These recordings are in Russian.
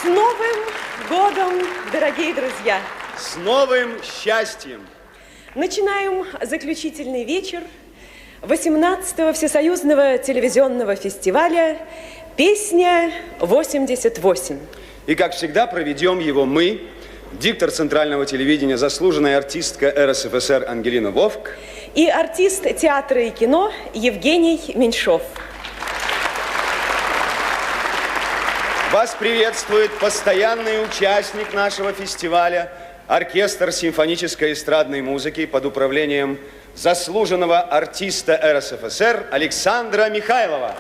С Новым годом, дорогие друзья! С новым счастьем! Начинаем заключительный вечер 18-го Всесоюзного телевизионного фестиваля «Песня 88». И, как всегда, проведем его мы, диктор Центрального телевидения, заслуженная артистка РСФСР Ангелина Вовк и артист театра и кино Евгений Меньшов. Вас приветствует постоянный участник нашего фестиваля, оркестр симфонической эстрадной музыки под управлением заслуженного артиста РСФСР Александра Михайлова.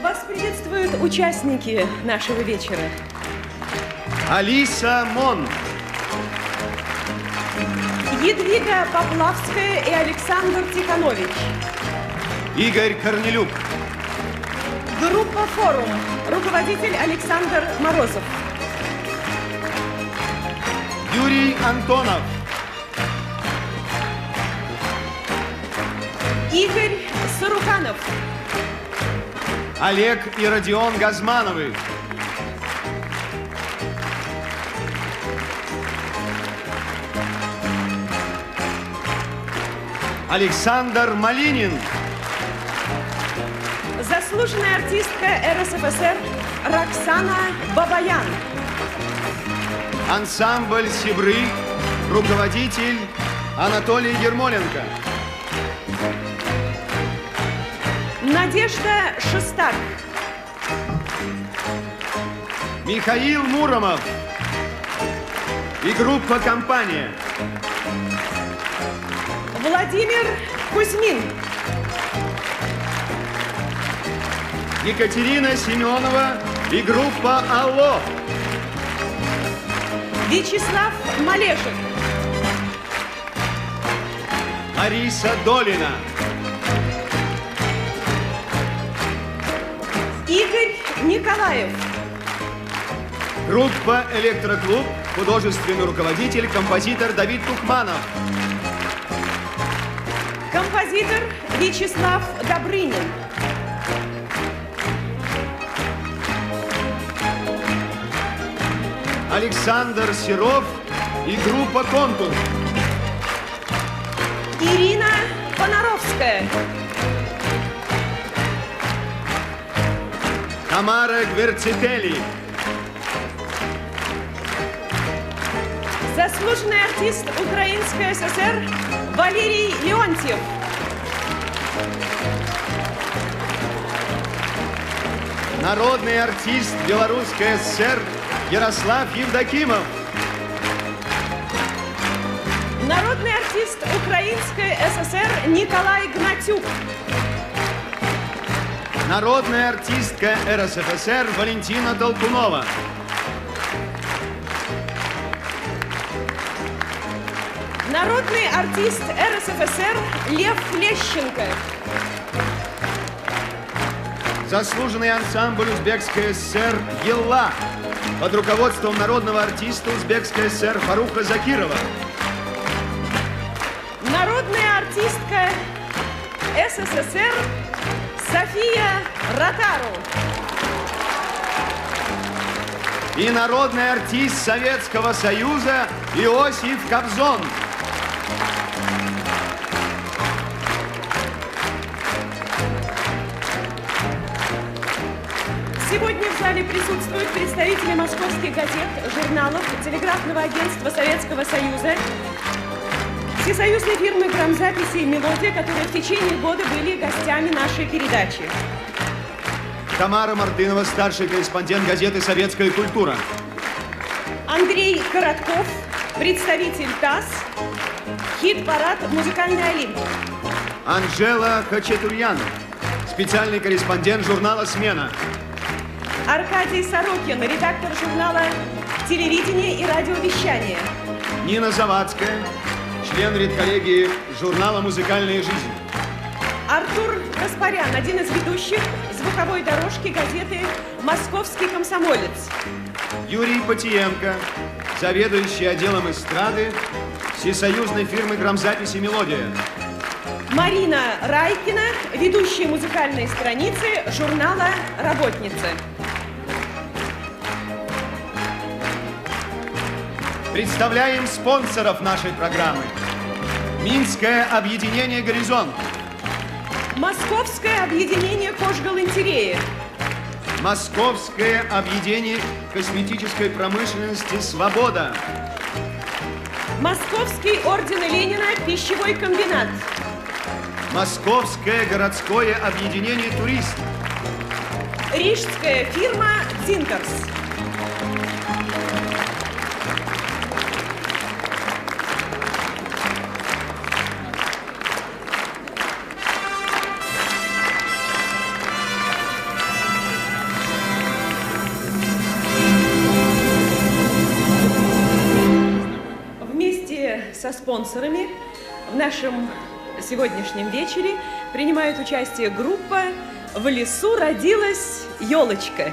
Вас приветствуют участники нашего вечера. Алиса Мон. Едвига Поплавская и Александр Тиханович. Игорь Корнелюк. Группа «Форум». Руководитель Александр Морозов. Юрий Антонов. Игорь Саруханов. Олег и Родион Газмановы. Александр Малинин. Заслуженная артистка РСФСР Роксана Бабаян. Ансамбль «Сибры», руководитель Анатолий Ермоленко. Надежда Шестак. Михаил Муромов и группа «Компания». Владимир Кузьмин. Екатерина Семенова и группа «Алло». Вячеслав Малешев. Лариса Долина. Игорь Николаев. Группа «Электроклуб», художественный руководитель, композитор Давид Тухманов. Композитор Вячеслав Добрынин. Александр Серов и группа «Контур». Ирина Понаровская. Тамара Гверцетели. Заслуженный артист Украинской ССР Валерий Леонтьев. Народный артист Белорусской ССР Ярослав Евдокимов. Народный артист Украинской ССР Николай Гнатюк. Народная артистка РСФСР Валентина Толкунова. Народный артист РСФСР Лев Лещенко. Заслуженный ансамбль Узбекской ССР «Елла» под руководством народного артиста Узбекской ССР Фаруха Закирова. Народная артистка СССР София Ротару. И народный артист Советского Союза Иосиф Кобзон. Сегодня в зале присутствуют представители московских газет, журналов, телеграфного агентства Советского Союза, всесоюзной фирмы грамзаписи и «Мелодия», которые в течение года были гостями нашей передачи. Тамара Мартынова, старший корреспондент газеты «Советская культура». Андрей Коротков, представитель ТАСС, хит-парад «Музыкальный Олимп». Анжела Хачатурян, специальный корреспондент журнала «Смена». Аркадий Сорокин, редактор журнала «Телевидение и радиовещание». Нина Завадская, член редколлегии журнала «Музыкальная жизнь». Артур Каспарян, один из ведущих звуковой дорожки газеты «Московский комсомолец». Юрий Потиенко, заведующий отделом эстрады всесоюзной фирмы грамзаписи «Мелодия». Марина Райкина, ведущая музыкальной страницы журнала «Работница». Представляем спонсоров нашей программы. Минское объединение «Горизонт». Московское объединение кожгалантереи. Московское объединение косметической промышленности «Свобода». Московский орден Ленина пищевой комбинат. Московское городское объединение «Турист». Рижская фирма «Дзинтерс». Со спонсорами в нашем сегодняшнем вечере принимает участие группа «В лесу родилась елочка».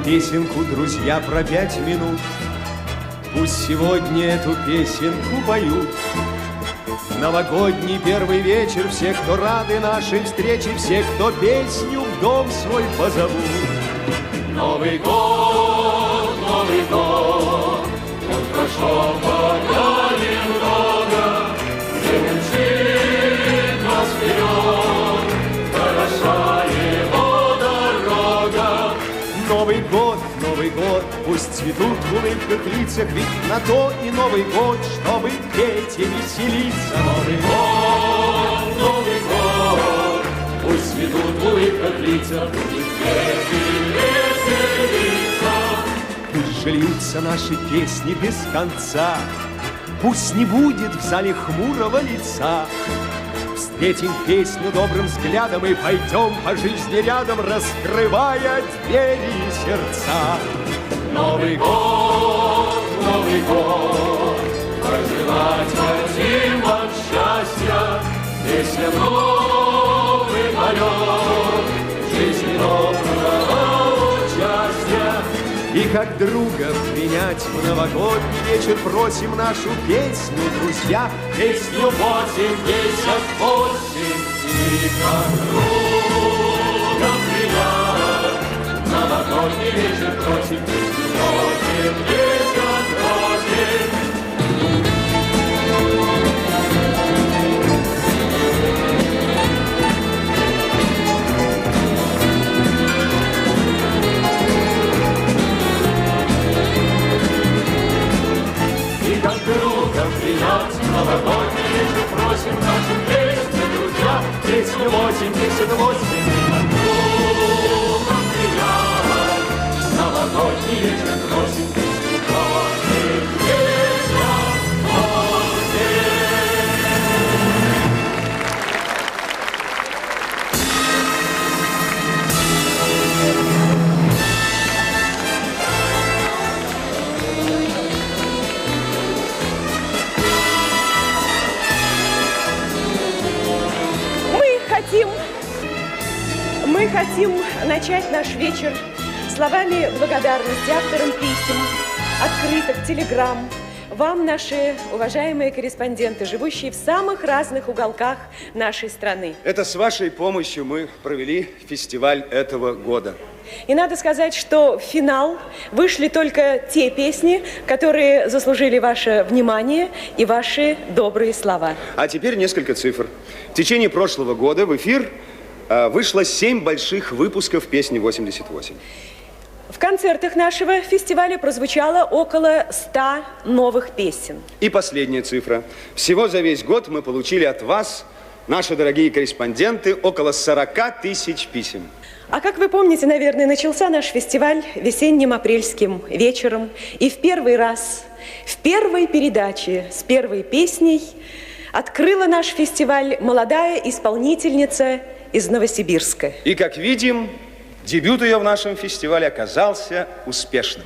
Песенку, друзья, про 5 минут. Пусть сегодня эту песенку поют. Новогодний первый вечер, все, кто рады нашей встрече, все, кто песню в дом свой позовут. Новый год, он прошел пока немного, не мчит нас вперед, хороша его дорога. Новый год, пусть цветут в улыбках лицах, ведь на то и Новый год, чтобы петь и веселиться. Новый год, пусть цветут в улыбках лицах, будет петь и веселиться. Пусть же льются наши песни без конца, пусть не будет в зале хмурого лица. Встретим песню добрым взглядом и пойдем по жизни рядом, раскрывая двери и сердца. Новый год, пожелать хотим вам счастья, песня новый полет, жизни доброго участия. И как друга принять в новогодний вечер просим нашу песню, друзья, песню 88. И как друга принять в новогодний вечер просим песню 88. Как друга принять в новогодний вечер просим нашу песню, друзья, песню 88. Как друга принять в новогодний вечер просим песню 88. Мы хотим начать наш вечер словами благодарности авторам писем, открыток, телеграмм. Вам, наши уважаемые корреспонденты, живущие в самых разных уголках нашей страны. Это с вашей помощью мы провели фестиваль этого года. И надо сказать, что в финал вышли только те песни, которые заслужили ваше внимание и ваши добрые слова. А теперь несколько цифр. В течение прошлого года в эфир вышло 7 больших выпусков песни 88. В концертах нашего фестиваля прозвучало около 100 новых песен. И последняя цифра. Всего за весь год мы получили от вас, наши дорогие корреспонденты, около 40 тысяч писем. А как вы помните, наверное, начался наш фестиваль весенним апрельским вечером. И в первый раз, в первой передаче с первой песней открыла наш фестиваль молодая исполнительница из Новосибирска. И, как видим, дебют ее в нашем фестивале оказался успешным.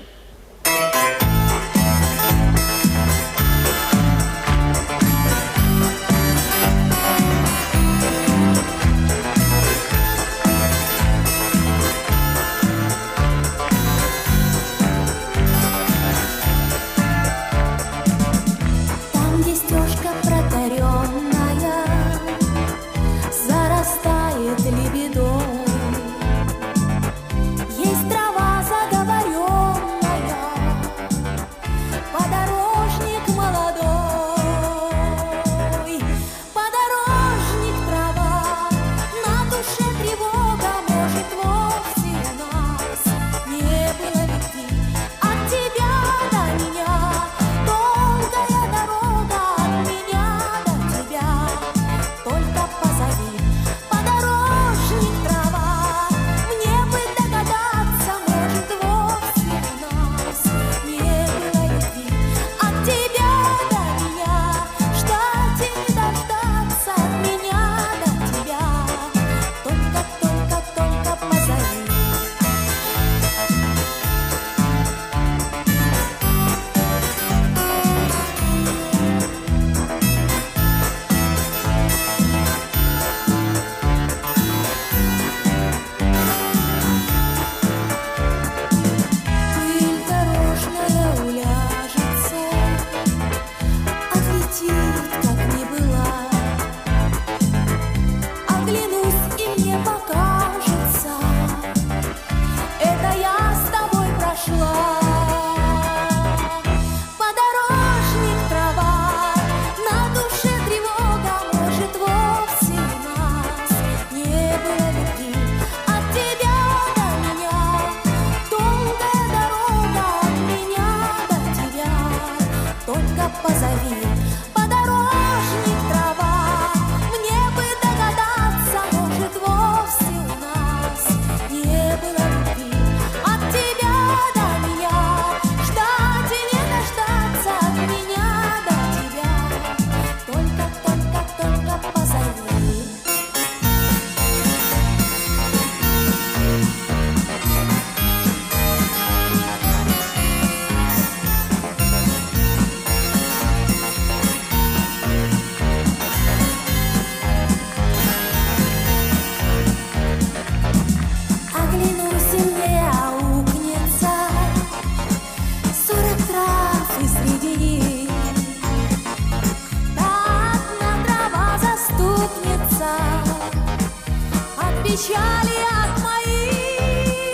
Печали от моих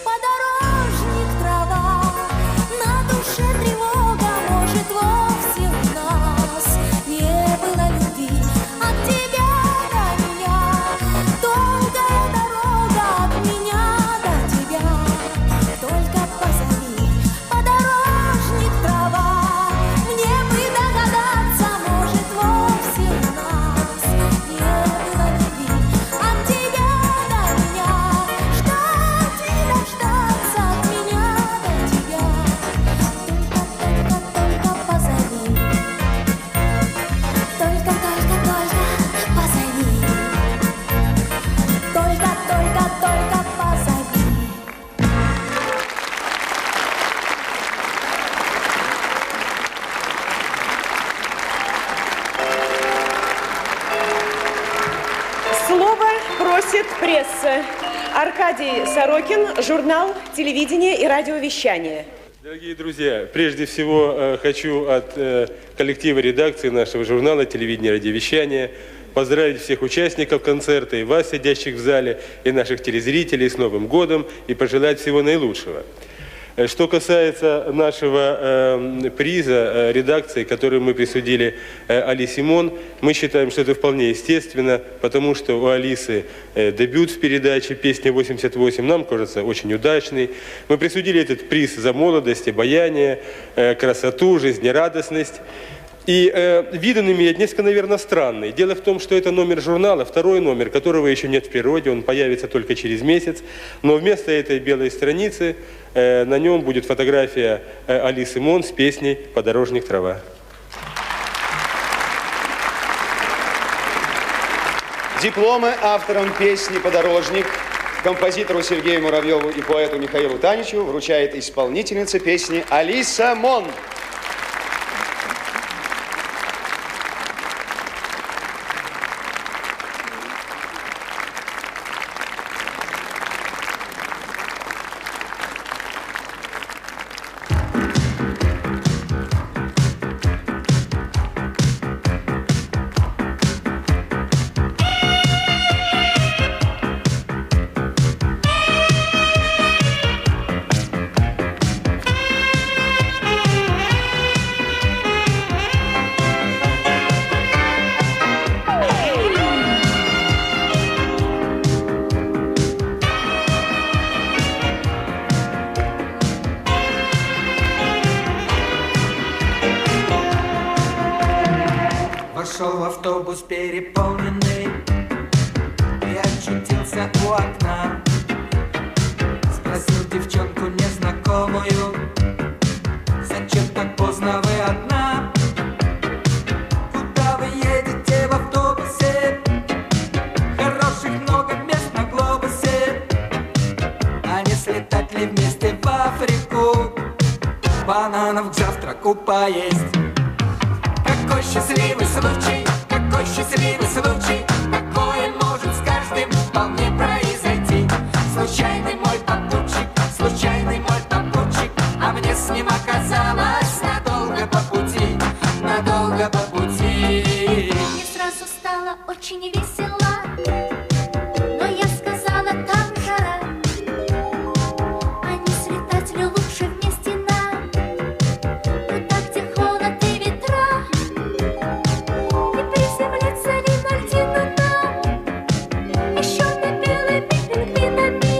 подорожник трава, на душе тревога, может, вовсе у нас не было любви. От тебя до меня долгая дорога, от меня до тебя только позови. Подорожник трава, мне бы догадаться, может, вовсе у нас не было любви. От тебя до меня ждать и дождаться, от меня до тебя только позови. Только позови. Только позови. Слово просит пресса. Аркадий Сорокин, журнал «Телевидение и радиовещание». Дорогие друзья, прежде всего хочу от коллектива редакции нашего журнала «Телевидение и радиовещание» поздравить всех участников концерта, и вас, сидящих в зале, и наших телезрителей с Новым годом, и пожелать всего наилучшего. Что касается нашего приза редакции, который мы присудили Алисе Мон, мы считаем, что это вполне естественно, потому что у Алисы дебют в передаче «Песня 88», нам кажется, очень удачный. Мы присудили этот приз за молодость, обаяние, красоту, жизнерадостность. И вид он имеет несколько, наверное, странный. Дело в том, что это номер журнала, второй номер, которого еще нет в природе, он появится только через месяц. Но вместо этой белой страницы на нем будет фотография Алисы Мон с песней «Подорожник трава». Дипломы авторам песни «Подорожник», композитору Сергею Муравьеву и поэту Михаилу Таничу вручает исполнительница песни Алиса Мон. Вошел в автобус переполненный и очутился у окна. Спросил девчонку незнакомую: зачем так поздно вы одна? Куда вы едете в автобусе? Хороших много мест на глобусе. А не слетать ли вместе в Африку? Бананов к завтраку поесть. Какой счастливый случай, какой счастливый случай, такое может с каждым вполне произойти. Случайный мой попутчик, а мне с ним оказалось надолго по пути, надолго по пути. Мне сразу стало очень весело, но я сказала, там жара. А не слетать ли лучше вместе нам? Туда, где холод и ветра. И приземлиться ли на льдину нам? Еще на белыми пингвинами.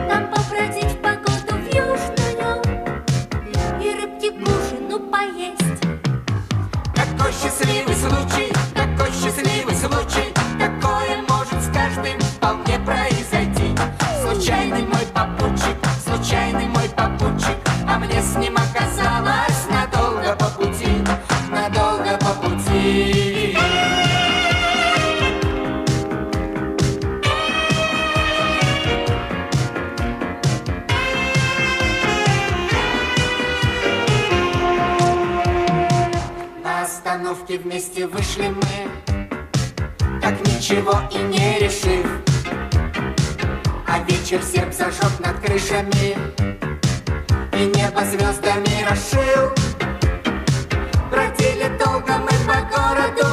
Там побродить в погоду в южную и рыбки к ужину поесть. Какой счастливый случай, такое может с каждым вполне произойти. Случайный мой попутчик, а мне с ним оказалось надолго по пути, надолго по пути. На остановке вместе вышли мы, так ничего и не решив. А вечер серп зажег над крышами и небо звездами расшил. Бродили долго мы по городу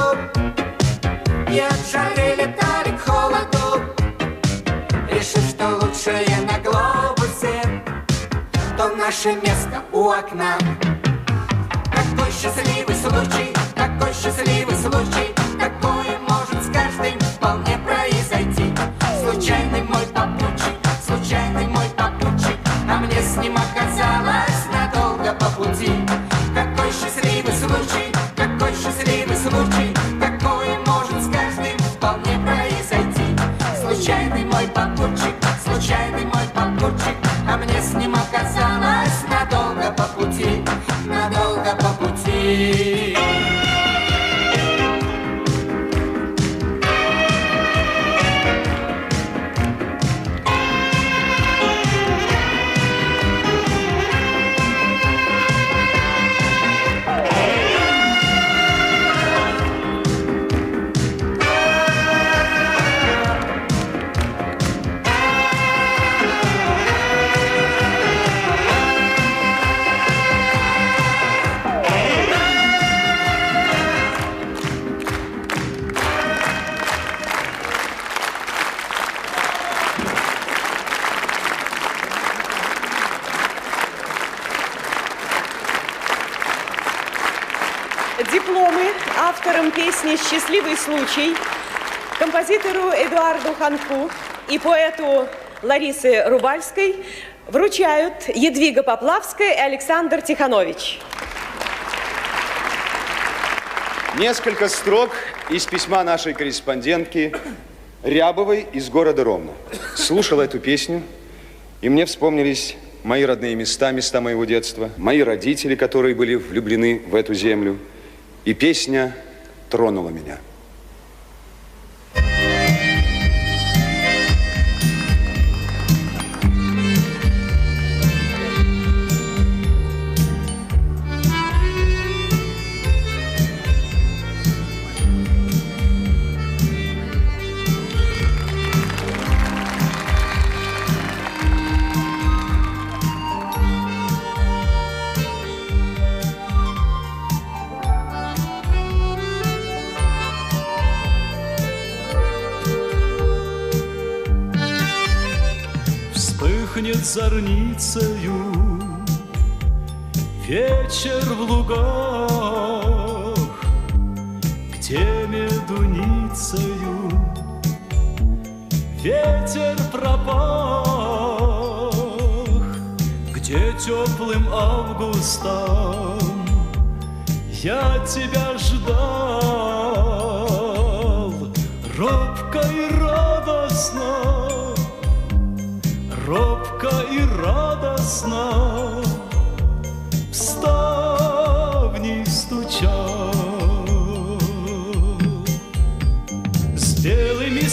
и от жары летали к холоду, решив, что лучшее на глобусе, то наше место у окна. Какой счастливый случай, такое может с каждым вполне произойти. Случайный мой попутчик, а мне с ним оказалось надолго по пути. Какой счастливый случай, такое может с каждым вполне произойти. Случайный мой попутчик, а мне с ним оказалось надолго по пути, надолго по пути. авторам песни «Счастливый случай», композитору Эдуарду Ханку и поэту Ларисе Рубальской вручают Едвига Поплавская и Александр Тиханович. Несколько строк из письма нашей корреспондентки Рябовой из города Ромна. Слушал эту песню, и мне вспомнились мои родные места, места моего детства, мои родители, которые были влюблены в эту землю, и песня тронула меня. Вспыхнет зорницею вечер в лугах, где медуницею ветер пропах, где теплым августом я тебя ждал, робко и радостно. Робко и радостно в ставни стучал. С белыми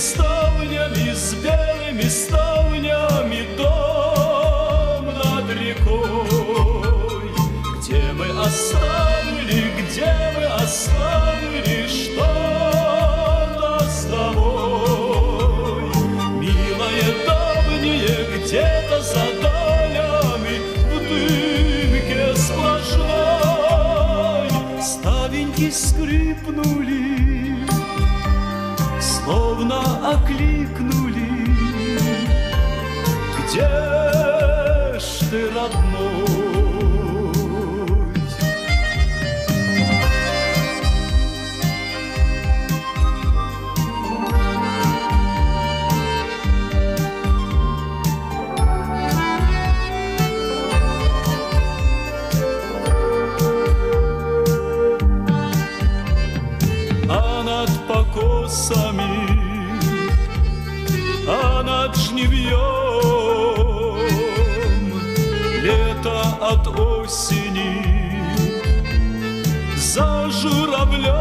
ставнями дом над рекой, где мы оставили что-то с тобой, милая давняя. Где-то за долями в дымке сплошной ставеньки скрипнули, словно окликнули. Где ж ты, родной? А над жнивьем лето от осени за журавлем.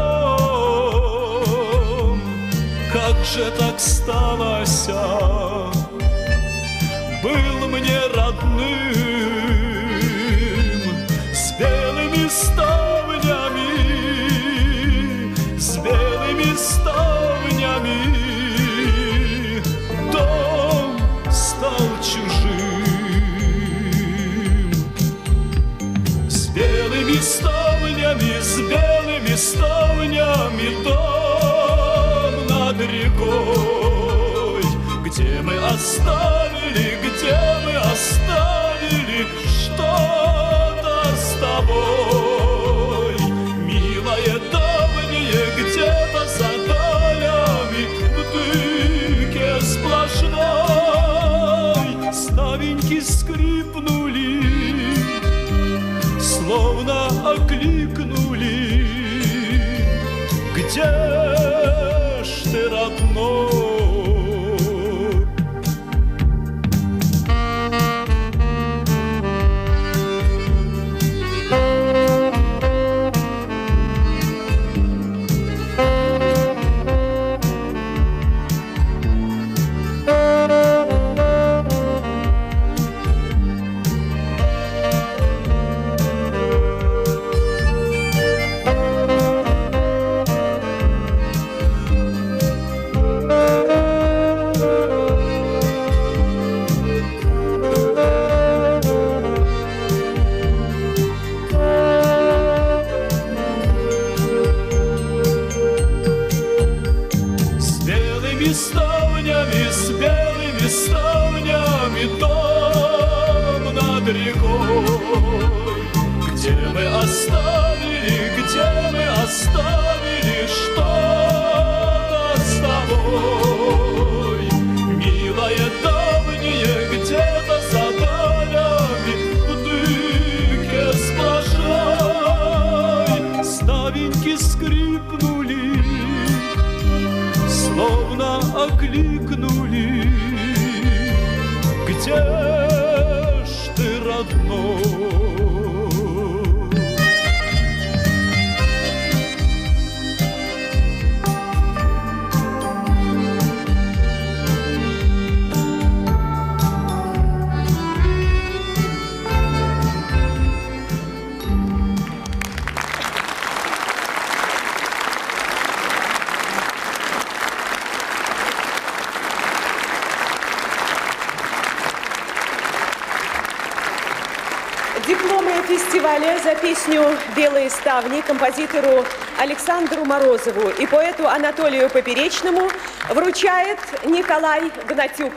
Как же так сталося, был мне родным, с белыми ставнями, с белыми ставнями. Дом стал чужим. С белыми ставнями дом над рекой, где мы оставили что-то с тобой, милая давняя, где-то за долями в дымке сплошной ставеньки скрипнули, словно окликнули. Где ж ты, родной? С белыми ставнями дом над рекой, где мы оставили где ж ты, родной? Дипломы фестиваля за песню «Белые ставни» композитору Александру Морозову и поэту Анатолию Поперечному вручает Николай Гнатюк.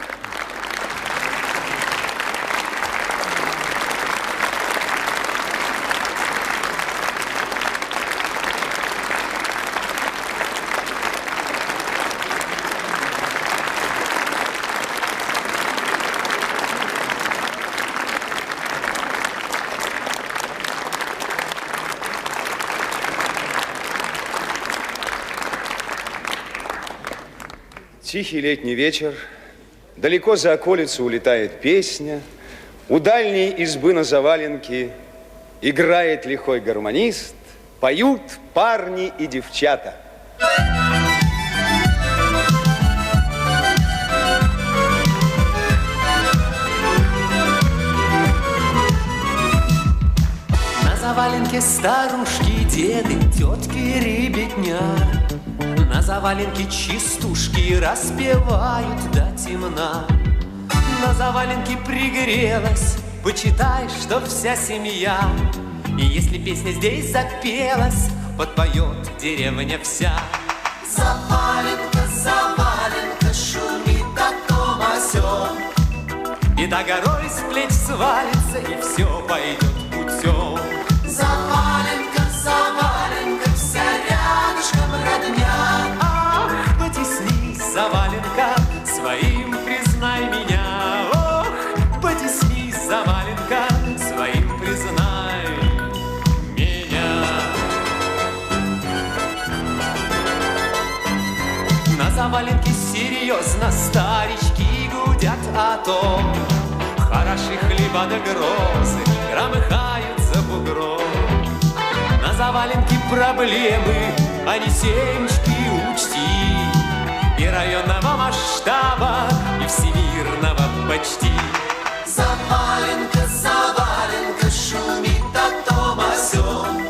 Тихий летний вечер, далеко за околицу улетает песня, у дальней избы на заваленке играет лихой гармонист, поют парни и девчата. На заваленке старушки, деды, тетки, ребятня. На заваленке чистушки распевают до темна. На заваленке пригрелась, почитай, что вся семья. И если песня здесь запелась, подпоет деревня вся. Заваленка, заваленка, шумит о том о сём. Беда горой с плеч свалится, и все пойдет путем. Заваленка, заваленка, вся рядышком родня. Заваленка, своим признай меня. Ох, потесни, заваленка, своим признай меня. На заваленке серьезно старички гудят о том. Хороши хлеба да грозы громыхают за бугром. На заваленке проблемы, а не семечки учти. И районного масштаба, и всемирного почти. Заваленка, заваленка, шумит о том о сём.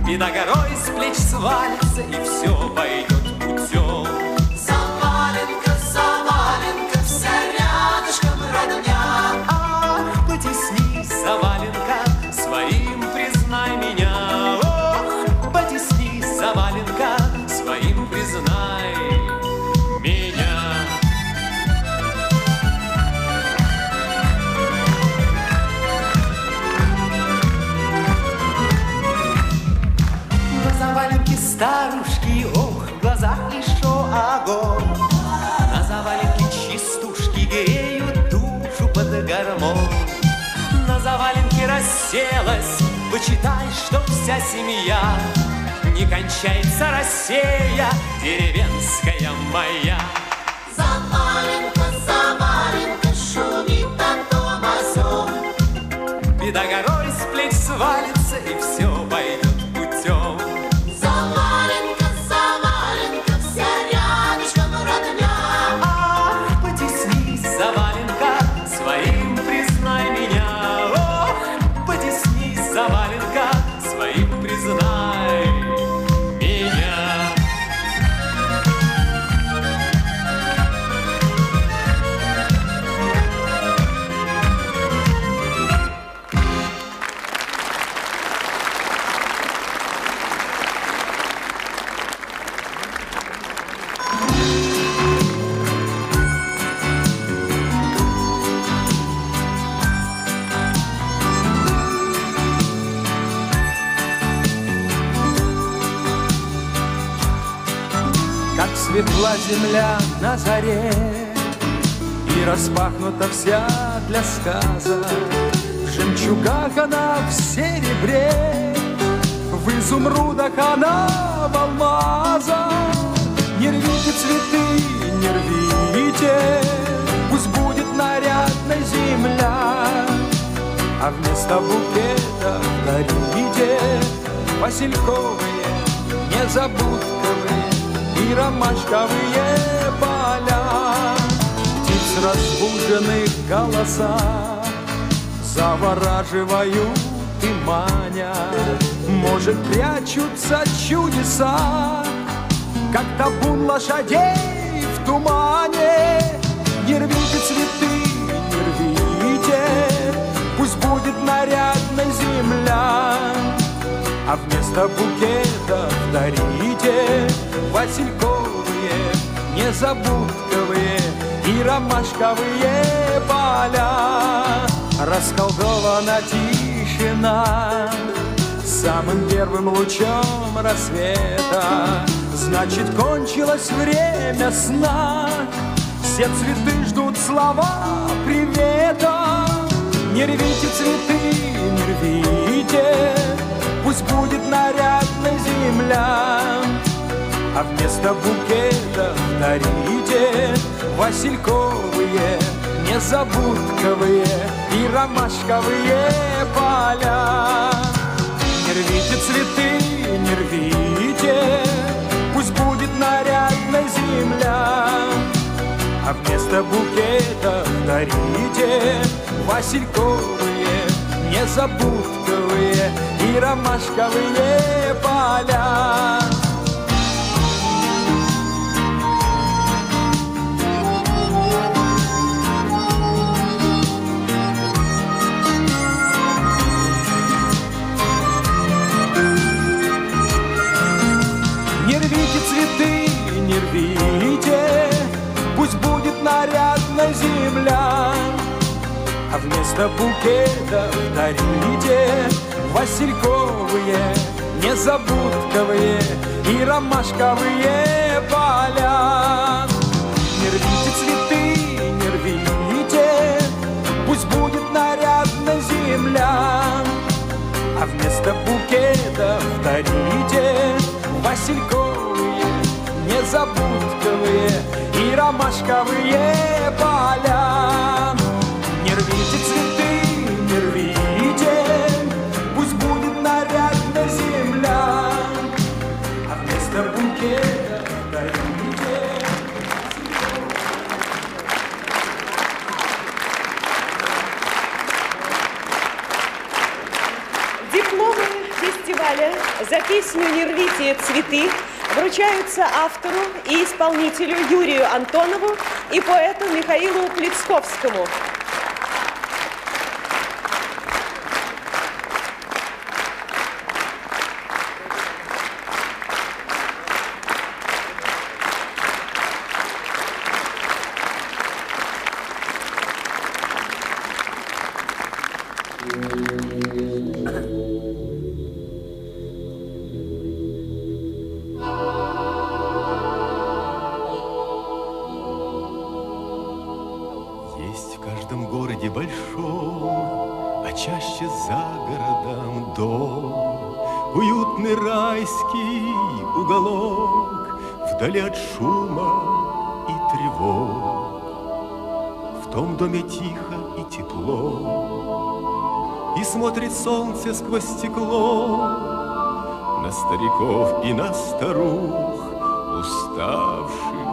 Беда горой с плеч свалится, и все пойдет путем. Заваленка, заваленка, вся рядышком родня. Ах, потесни, заваленка, своим признай меня. Ох, потесни, заваленка, своим признай меня. На заваленке старушки, ох, в глазах еще огонь. На заваленке чистушки греют душу под гармонь. На заваленке расселась, почитай, что вся семья. Не кончается Россия, деревенская моя. Заваленка, заваленка, шумит о том о сём. Беда горой с плеч свалится, и все пойдет путем. Заваленка, заваленка, вся рядышком родня. Ах, потесни, заваленка, своим признай меня. Ох, потесни, заваленка, своим признай меня. Светла земля на заре, и распахнута вся для сказа. В жемчугах она в серебре, в изумрудах она в алмазах. Не рвите цветы, не рвите, пусть будет нарядной земля, а вместо букета дарите васильковые, незабудковые и ромашковые поля. Птиц разбуженных голоса завораживают и манят, может, прячутся чудеса, как табун лошадей в тумане. Не рвите цветы, не рвите, пусть будет нарядной земля, а вместо букета дарите васильковые, незабудковые и ромашковые поля. Расколдована тишина самым первым лучом рассвета, значит, кончилось время сна. Все цветы ждут слова привета. Не рвите цветы, не рвите, пусть будет нарядной земля, а вместо букета дарите васильковые, незабудковые и ромашковые поля. Не рвите цветы, не рвите, пусть будет нарядной земля, а вместо букета дарите васильковые, незабудковые и ромашковые поля. Не рвите цветы, не рвите, пусть будет нарядной земля, а вместо букета дарите васильковые, незабудковые и ромашковые поля. Не рвите цветы, не рвите, пусть будет нарядной земля, а вместо букета дарите васильковые, незабудковые и ромашковые поля. Не рвите цветы, не рвите, пусть будет нарядная земля, а вместо букета дарите. Дипломы фестиваля за песню «Не рвите цветы» вручаются автору и исполнителю Юрию Антонову и поэту Михаилу Плицковскому. Есть в каждом городе большом, а чаще за городом дом, уютный райский уголок, вдали от шума и тревог. В том доме тихо и тепло, и смотрит солнце сквозь стекло на стариков и на старух, уставших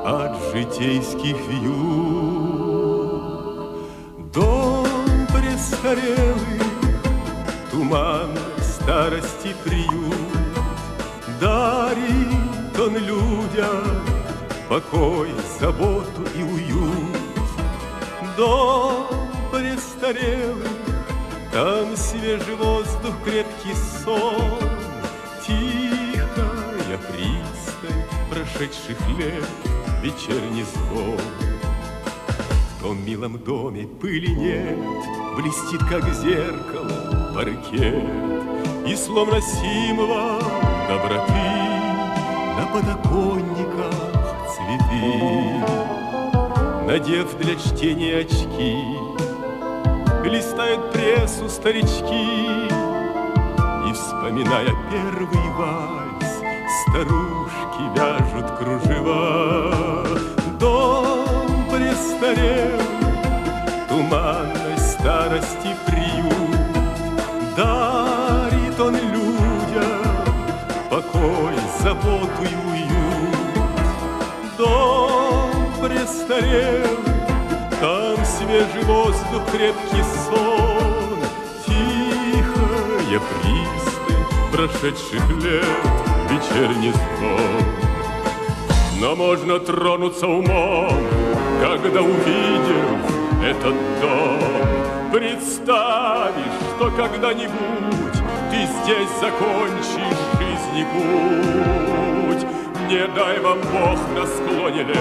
от житейских вьюг. Дом престарелый, туман старости приют, дарит он людям покой, заботу и уют. Дом престарелый, там свежий воздух, крепкий сон, тихая пристань прошедших лет, вечерний звон. В том милом доме пыли нет, блестит, как зеркало, паркет, и словно символ доброты на подоконниках цветы. Надев для чтения очки, листают прессу старички, и, вспоминая первый вальс, старушки вяжут кружева. Дом престарелый, престарел, туманной старости приют. Дарит он людям покой, заботу и уют. Дом престарел, там свежий воздух, крепкий сон, тихая пристань прошедших лет, вечерний звон. Но можно тронуться умом, когда увидев этот дом. Представишь, что когда-нибудь ты здесь закончишь жизни путь. Не дай вам Бог на склоне лет,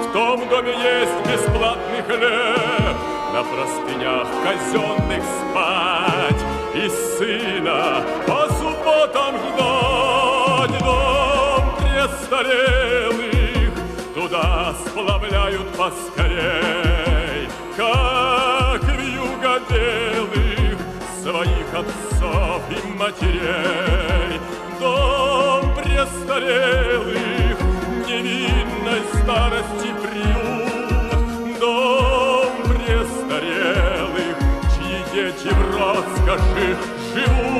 в том доме есть бесплатный хлеб, на простынях казенных спать и сына по субботам ждать. Дом престарелых туда сплавляют поскорей, как вьюга белых своих отцов и матерей. Дом престарелых, невинной старости приют. Дом престарелых, чьи дети в роскоши живут.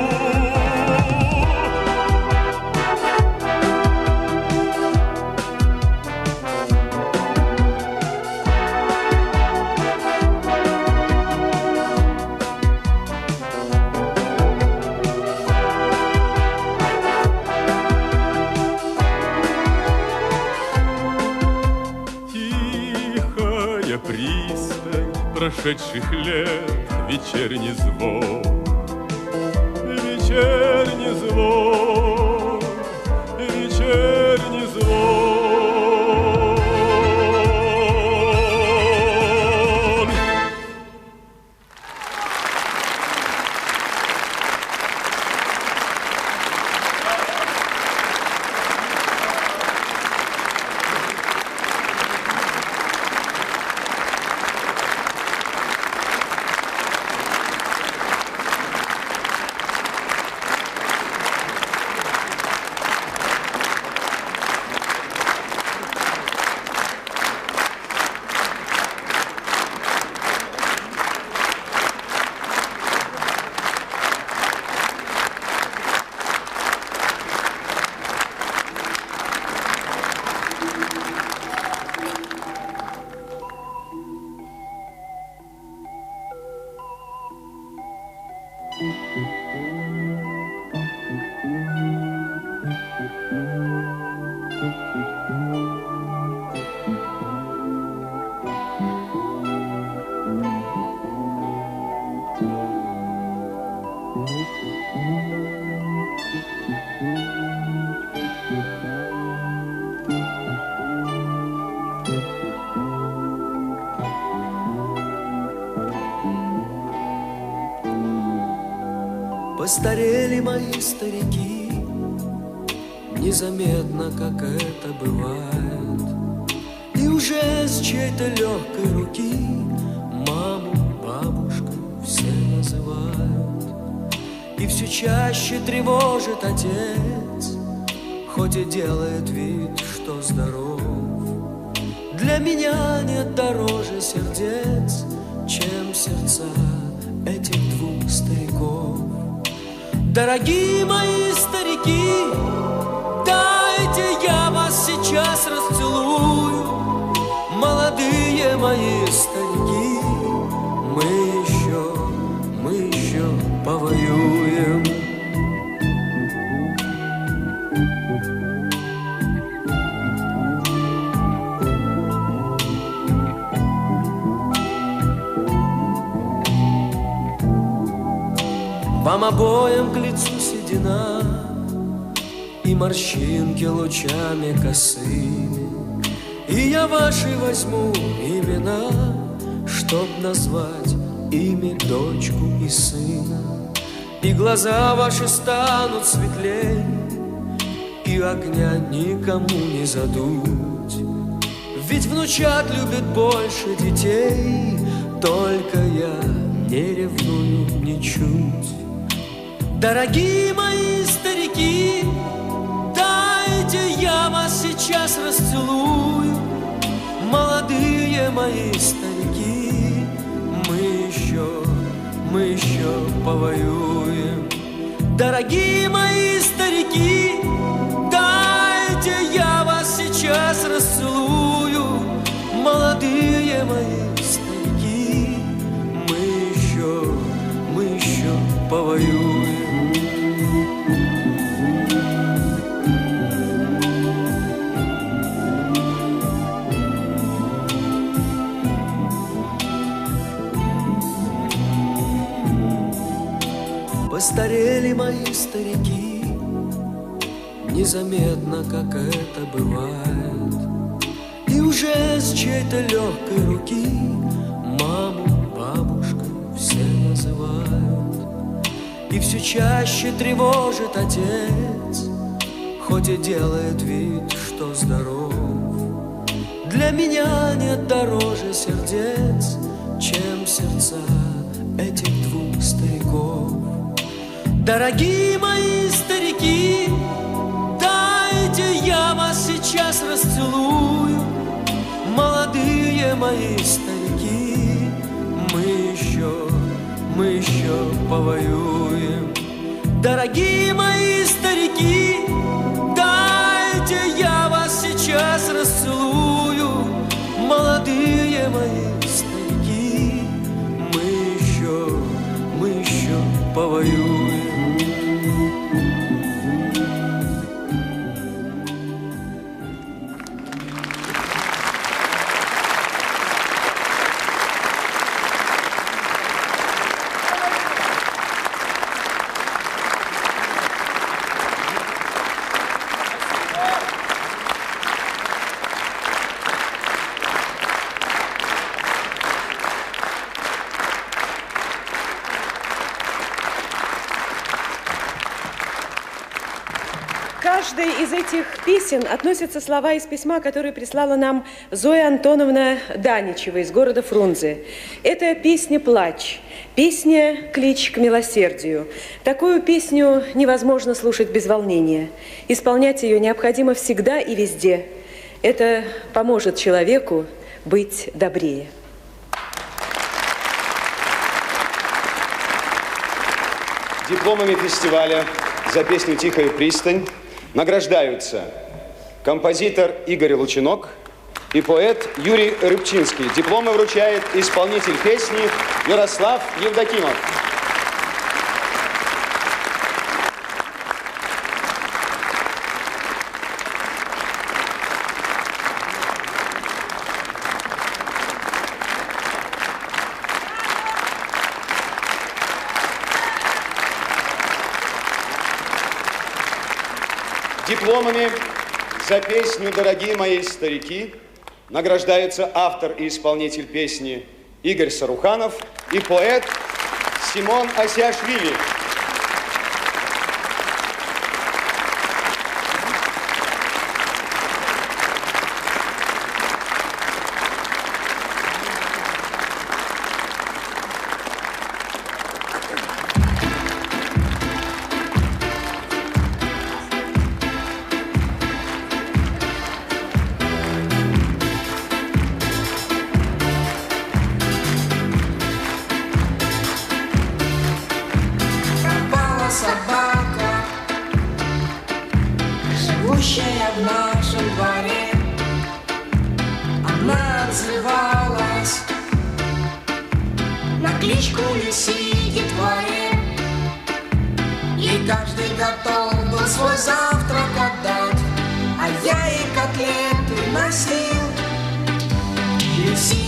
Прошедших лет, вечерний звон, вечерний звон, вечерний звон. Постарели мои старики, незаметно, как это бывает, и уже с чьей-то легкой руки маму, бабушку все называют. И все чаще тревожит отец, хоть и делает вид, что здоров. Для меня нет дороже сердец, чем сердца этих двух стариков. Дорогие мои старики, дайте я вас сейчас расцелую. Молодые мои старики, мы еще повоюем. Вам обоим к лицу седина и морщинки лучами косыми, и я ваши возьму имена, чтоб назвать ими дочку и сына. И глаза ваши станут светлей, и огня никому не задуть. Ведь внучат любят больше детей, только я не ревную ничуть. Дорогие мои старики, дайте я вас сейчас расцелую. Молодые молодые мои старики, мы еще повоюем. Дорогие мои старики, дайте я вас сейчас расцелую. Молодые мои старики, мы еще повоюем. Постарели мои старики, незаметно, как это бывает, и уже с чьей-то легкой руки маму, бабушкой все называют. И все чаще тревожит отец, хоть и делает вид, что здоров. Для меня нет дороже сердец, чем сердца этих двух стариков. Дорогие мои старики, дайте я вас сейчас расцелую. Молодые мои старики, мы еще повоюем. Дорогие мои старики, дайте я вас сейчас расцелую. Молодые мои старики, мы еще повоюем. К каждой из этих песен относятся слова из письма, которое прислала нам Зоя Антоновна Даничева из города Фрунзе. Это песня «Плач», песня «Клич к милосердию». Такую песню невозможно слушать без волнения. Исполнять ее необходимо всегда и везде. Это поможет человеку быть добрее. Дипломами фестиваля за песню «Тихая пристань» награждаются композитор Игорь Лучинок и поэт Юрий Рыбчинский. Дипломы вручает исполнитель песни Ярослав Евдокимов. Дипломами за песню «Дорогие мои старики» награждаются автор и исполнитель песни Игорь Саруханов и поэт Симон Асиашвили. Собака, живущая в нашем дворе, она отзывалась на кличку Лиси детворе. Ей каждый готов был свой завтрак отдать, а я ей котлеты носил. Лиси,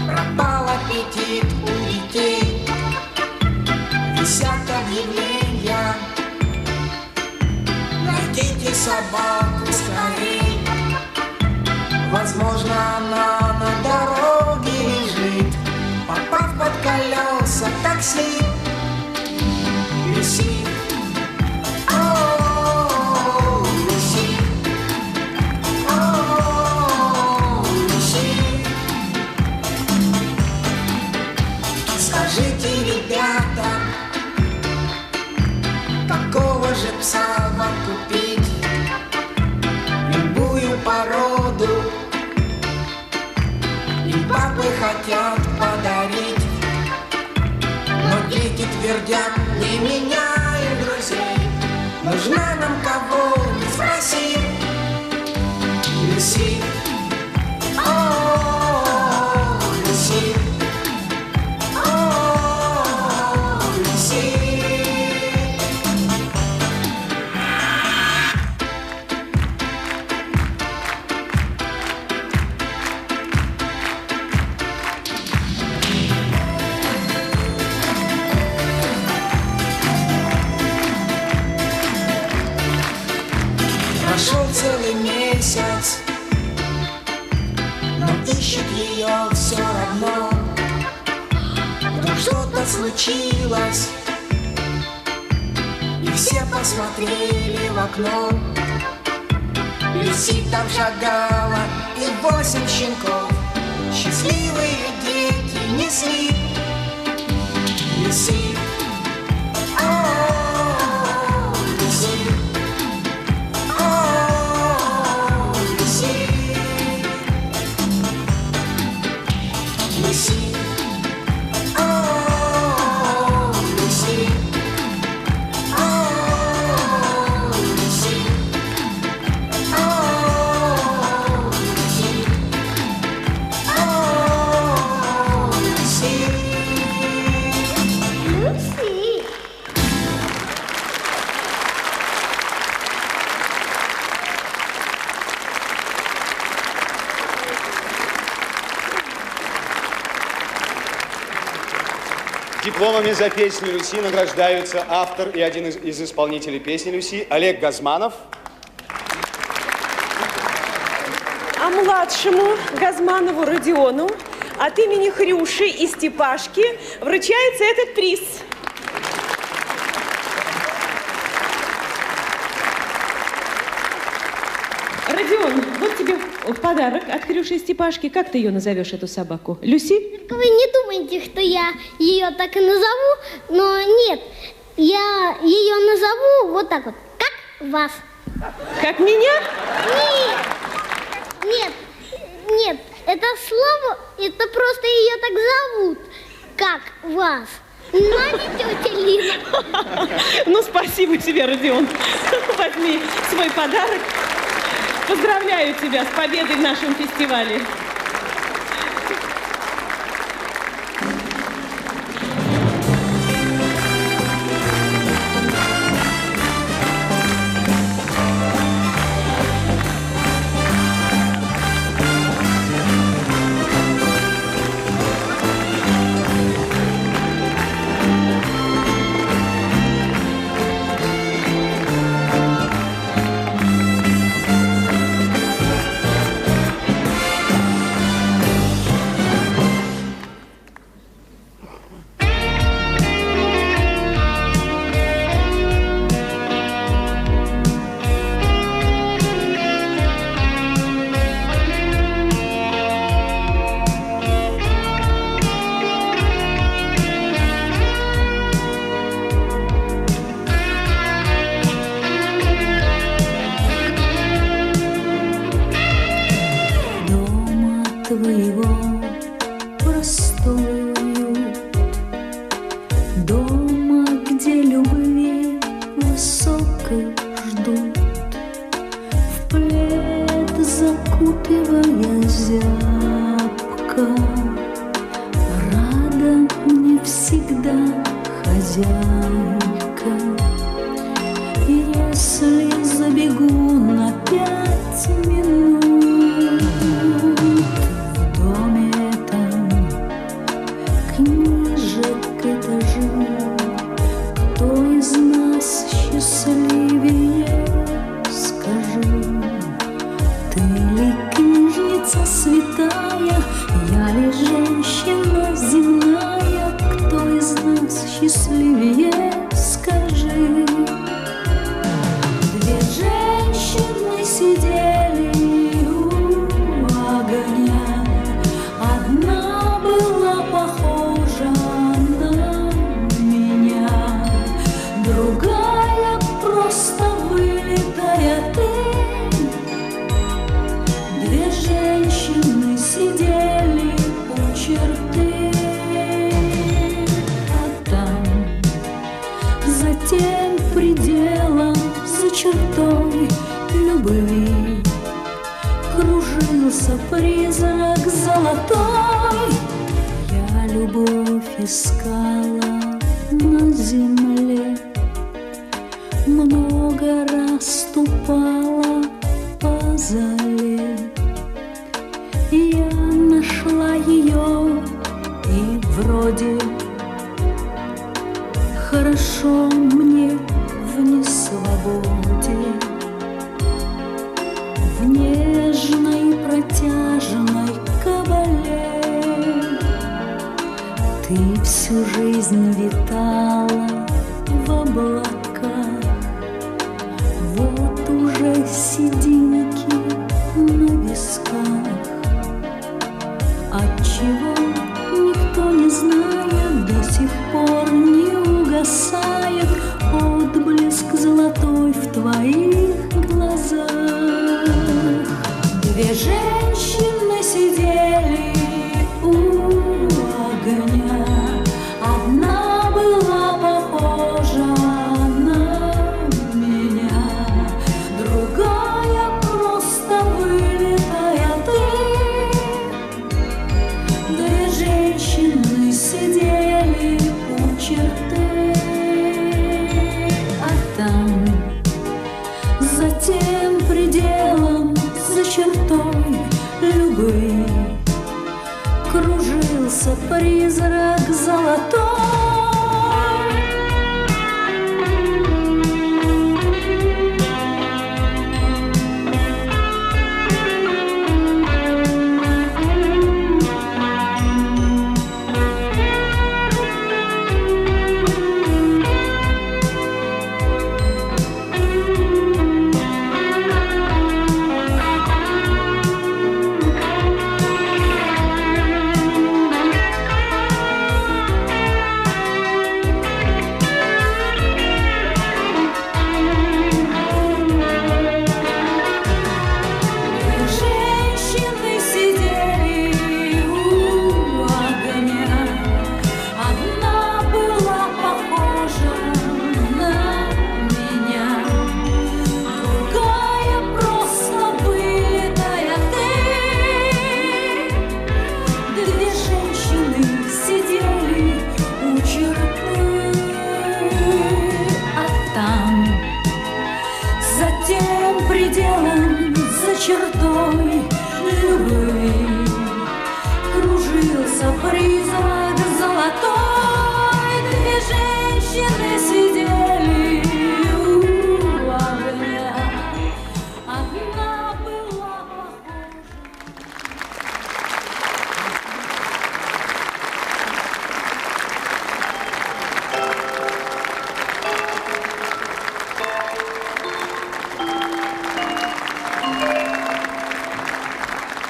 пропал аппетит у детей, висят объявления: найдите собаку скорей. Возможно, она на дороге лежит, попав под колеса такси. Лиси, Скажите, ребята, какого же пса вам купить? Любую породу и папы хотят подарить. Но дети твердят, не меняем друзей. Нужна нам кого, не спроси. Люси, о, Люси, о, Люси. Прошел целый месяц, но ищет ее все равно. Вдруг что-то случилось, и все посмотрели в окно. Люси там шагала, и 8 щенков, счастливые дети несли. Люси, о, Люси. Люси, о, Люси, о, Люси, о, Люси, о, Люси. Люси. Дипломами за песню «Люси» награждаются автор и один из исполнителей песни «Люси» Олег Газманов. А младшему Газманову Родиону от имени Хрюши и Степашки вручается этот приз. Родион, вот тебе подарок от Хрюши и Степашки. Как ты ее назовешь, эту собаку? Люси? Только вы не думайте, что я ее так и назову, но нет, я ее назову вот так вот, как вас. Как меня? Нет, это слово, это просто ее так зовут, как вас. Надя, тетя Лина. Ну, спасибо тебе, Родион. Возьми свой подарок. Поздравляю тебя с победой в нашем фестивале. чертой любви кружился призрак золотой. Я любовь искала на земле, много раз ступала по зале. Я нашла ее, и вроде хорошо мне в несвободе, в нежной протяжной кабале. Ты всю жизнь витала в облаках, вот уже сединки на висках. Отчего никто не знает, до сих пор не угасает отблеск золотой в твоих глазах. Две женщины сидели у огня, одна была похожа на меня, другая просто вылитая ты. Две женщины сидели у черты, а там за тем пределом, за чертой любви кружился призрак золотой. Чертой любви кружился призрак золотой. Две женщины сидели у огня, одна была похожа.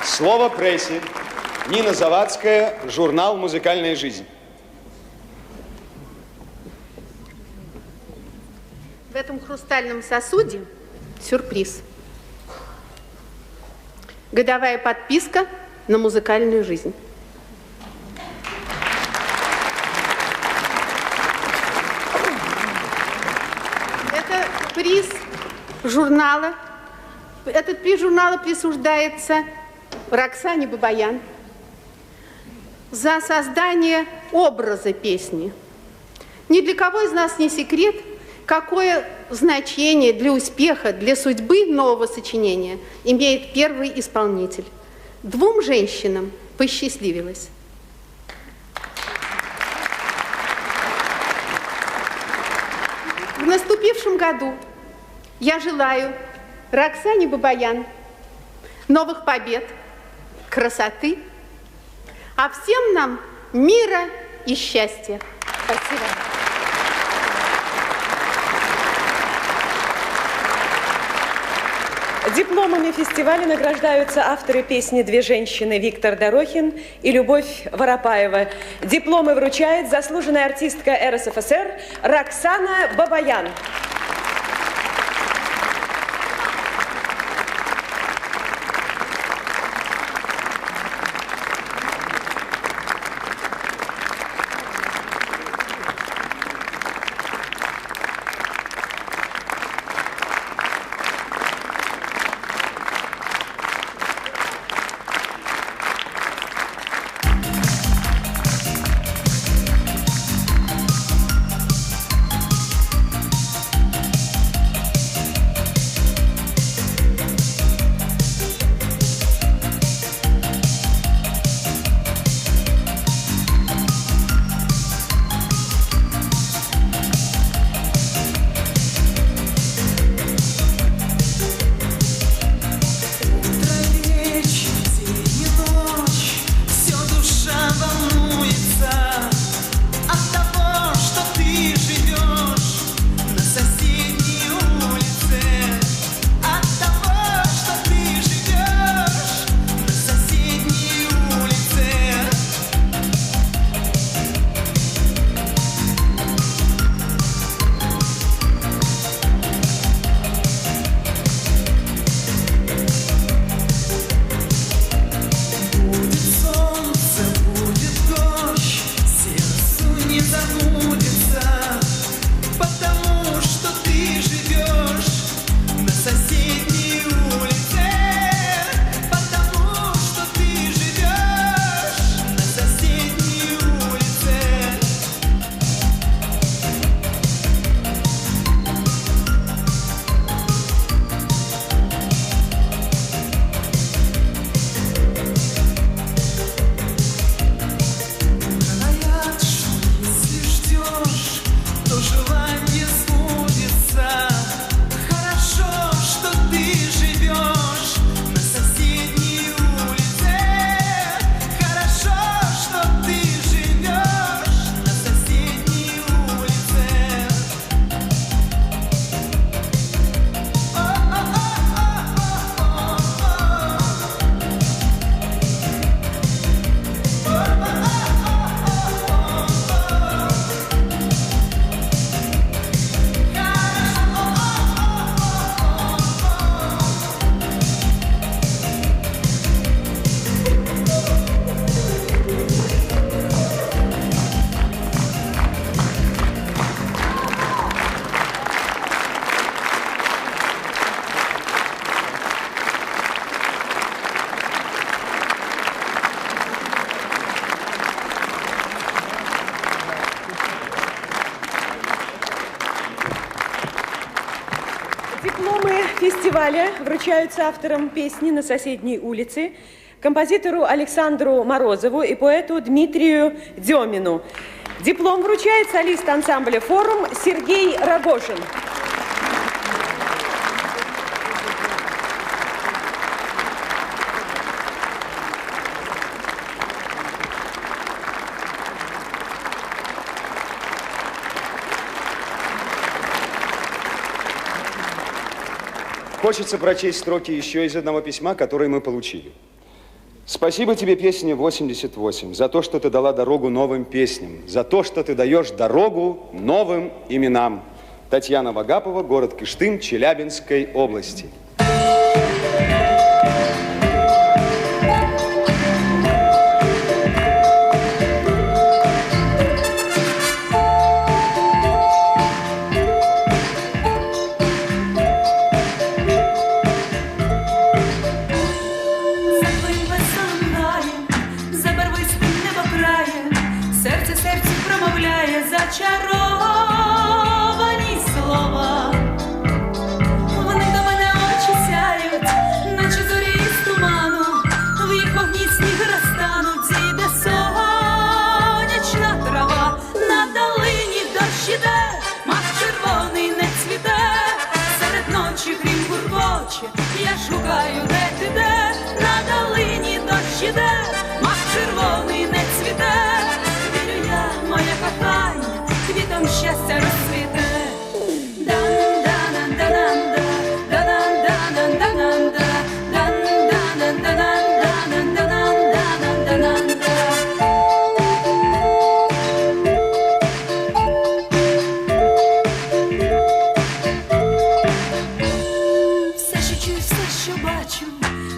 Слово прессе. Нина Завадская, журнал «Музыкальная жизнь». В этом хрустальном сосуде сюрприз. Годовая подписка на «Музыкальную жизнь». Это приз журнала. Этот приз журнала присуждается Роксане Бабаян за создание образа песни. Ни для кого из нас не секрет, какое значение для успеха, для судьбы нового сочинения имеет первый исполнитель. Двум женщинам посчастливилось. В наступившем году я желаю Роксане Бабаян новых побед, красоты, а всем нам мира и счастья. Спасибо. Дипломами фестиваля награждаются авторы песни «Две женщины» Виктор Дорохин и Любовь Воропаева. Дипломы вручает заслуженная артистка РСФСР Роксана Бабаян. Дипломы фестиваля вручаются авторам песни «На соседней улице», композитору Александру Морозову и поэту Дмитрию Демину. Диплом вручает солист ансамбля «Форум» Сергей Рогожин. Хочется прочесть строки еще из одного письма, которое мы получили. Спасибо тебе, песня 88, за то, что ты дала дорогу новым песням, за то, что ты даешь дорогу новым именам. Татьяна Вагапова, город Кыштым, Челябинской области. Зачаровані слова, вони до мене очі сяють, наче зорі з туману, в їх вогні сніг розтануть, зійде сонячна трава, на долині дощ іде, мак червоний не цвіте, серед ночі грім гуркоче, я шукаю, де ти де, на долині дощ іде, мак червоний не цвіте, вірю я, моє кохання, квітом щастя розцвіте. Все, що чую, все, що бачу,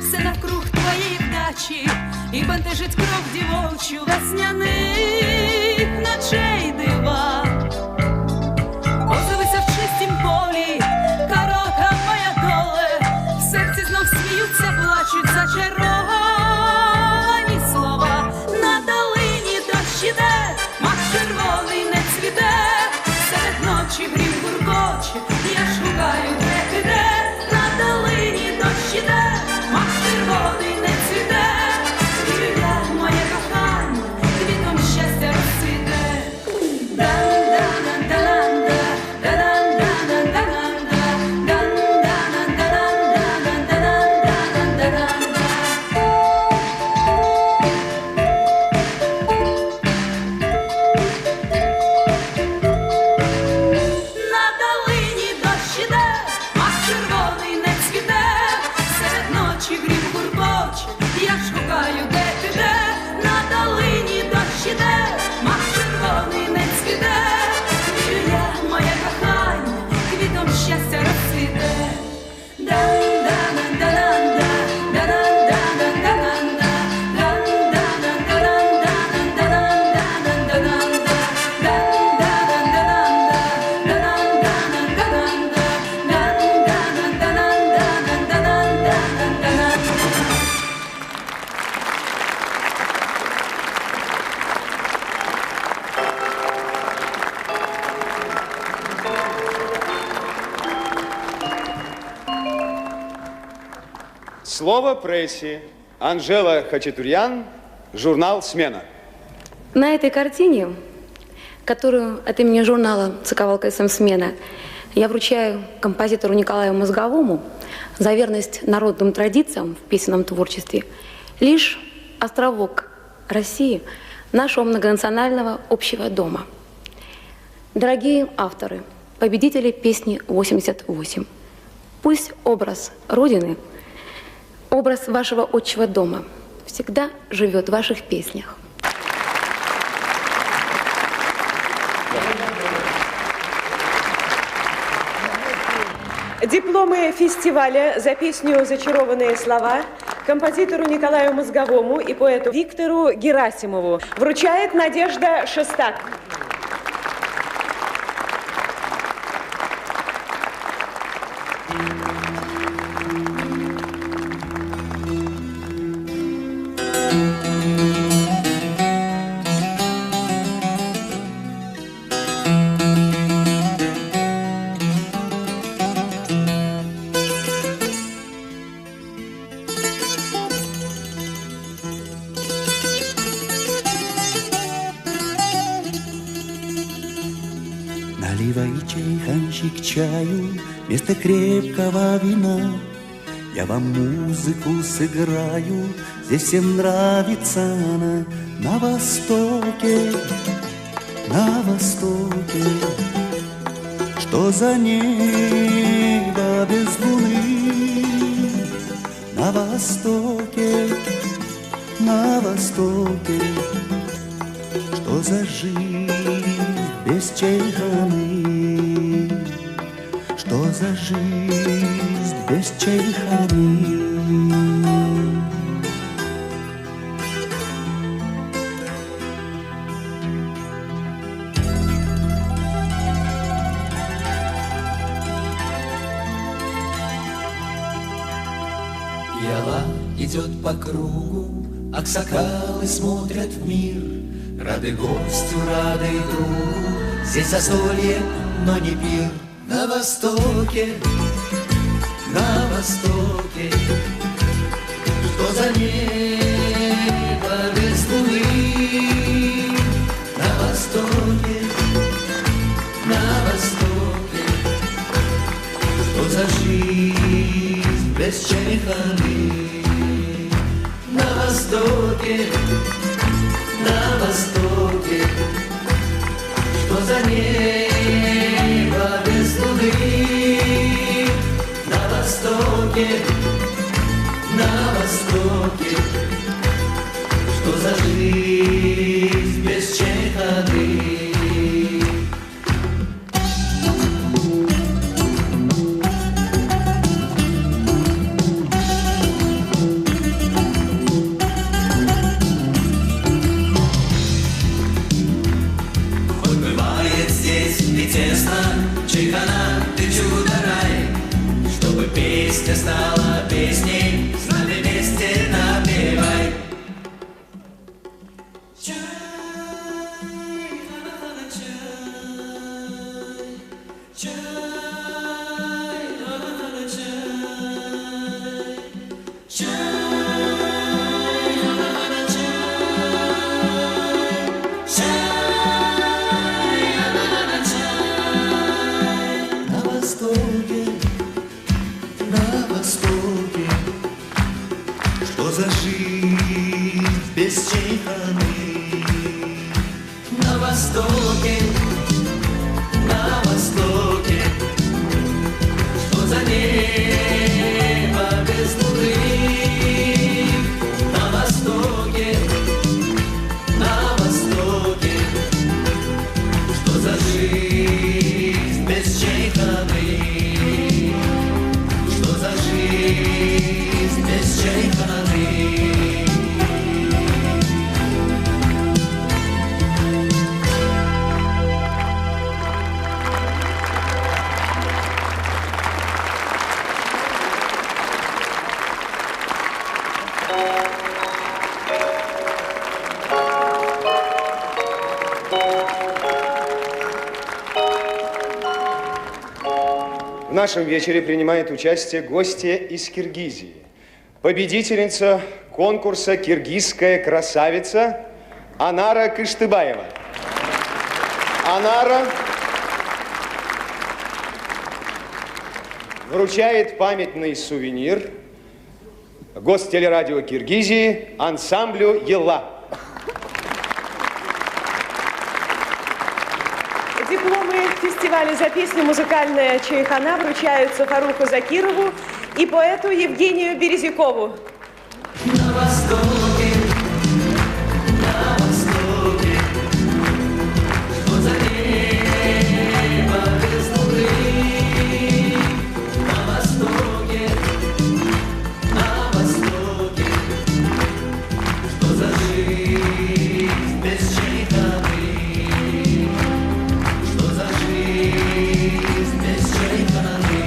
все навкруг твоєї вдачі, і бентежить кров дівочу весняних ночей дива. Озовися в чистім полі, корока моя доле, в серці знов сміються, плачуть зачаровані слова. На долині дощ іде, мак червоний не цвіте, серед ночі грім гуркоче, я шукаю, де ти де, на долині дощ іде, мак червоний не цвіте, вірю я, моє кохання, квітом щастя розцвіте. На долині дощ іде, мак червоний не цвіте, серед ночі грім гуркоче, я шукаю, де ти де, на долині дощ іде, мак червоний не цвіте, вірю я, моє кохання, квітом щастя розцвіте. Слово прессе. Анжела Хачатурян, журнал «Смена». На этой картине, которую от имени журнала ЦК ВЛКСМ «Смена», я вручаю композитору Николаю Мозговому за верность народным традициям в песенном творчестве лишь островок России, нашего многонационального общего дома. Дорогие авторы, победители песни 88, пусть образ Родины, образ вашего отчего дома всегда живет в ваших песнях. Дипломы фестиваля за песню «Зачарованные слова» композитору Николаю Мозговому и поэту Виктору Герасимову вручает Надежда Шестак. Наливай, чайханщик, чаю вместо крепкого вина. Я вам музыку сыграю, здесь всем нравится она. На востоке, что за небо без луны? На востоке, что за жизнь без чайханы? Что за жизнь без чайханы? Пиала идет по кругу, аксакалы смотрят в мир. Рады гостю, рады другу, здесь застолье, но не пир. На востоке, что за небо без луны? На востоке, что за жизнь без чайханы? На востоке, что за небо без луны? На востоке, что за жизнь без чайханы? Чайхана, ты чудо-рай, чтобы песня стала песней, с нами вместе напевай. В нашем вечере принимает участие гостья из Киргизии. Победительница конкурса «Киргизская красавица» Анара Кыштыбаева. Анара вручает памятный сувенир Гостелерадио Киргизии ансамблю «Елла». Дипломы фестиваля за песню «Музыкальная чайхана» вручаются Фаруху Закирову и поэту Евгению Березюкову. На востоке, что за небо без луны? На востоке, что за жизнь без чайханы? Что за жизнь без чайханы?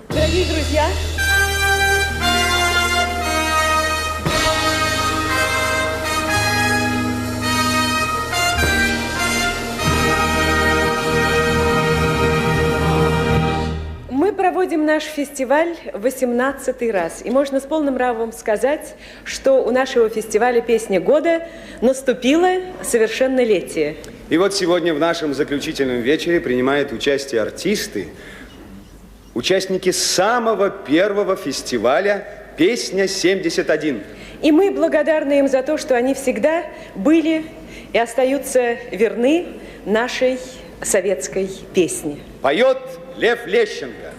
Дорогие друзья, мы проводим проводим наш фестиваль 18-й раз. И можно с полным правом сказать, что у нашего фестиваля «Песня года» наступило совершеннолетие. И вот сегодня в нашем заключительном вечере принимают участие артисты, участники самого первого фестиваля «Песня-71». И мы благодарны им за то, что они всегда были и остаются верны нашей советской песне. Поет Лев Лещенко.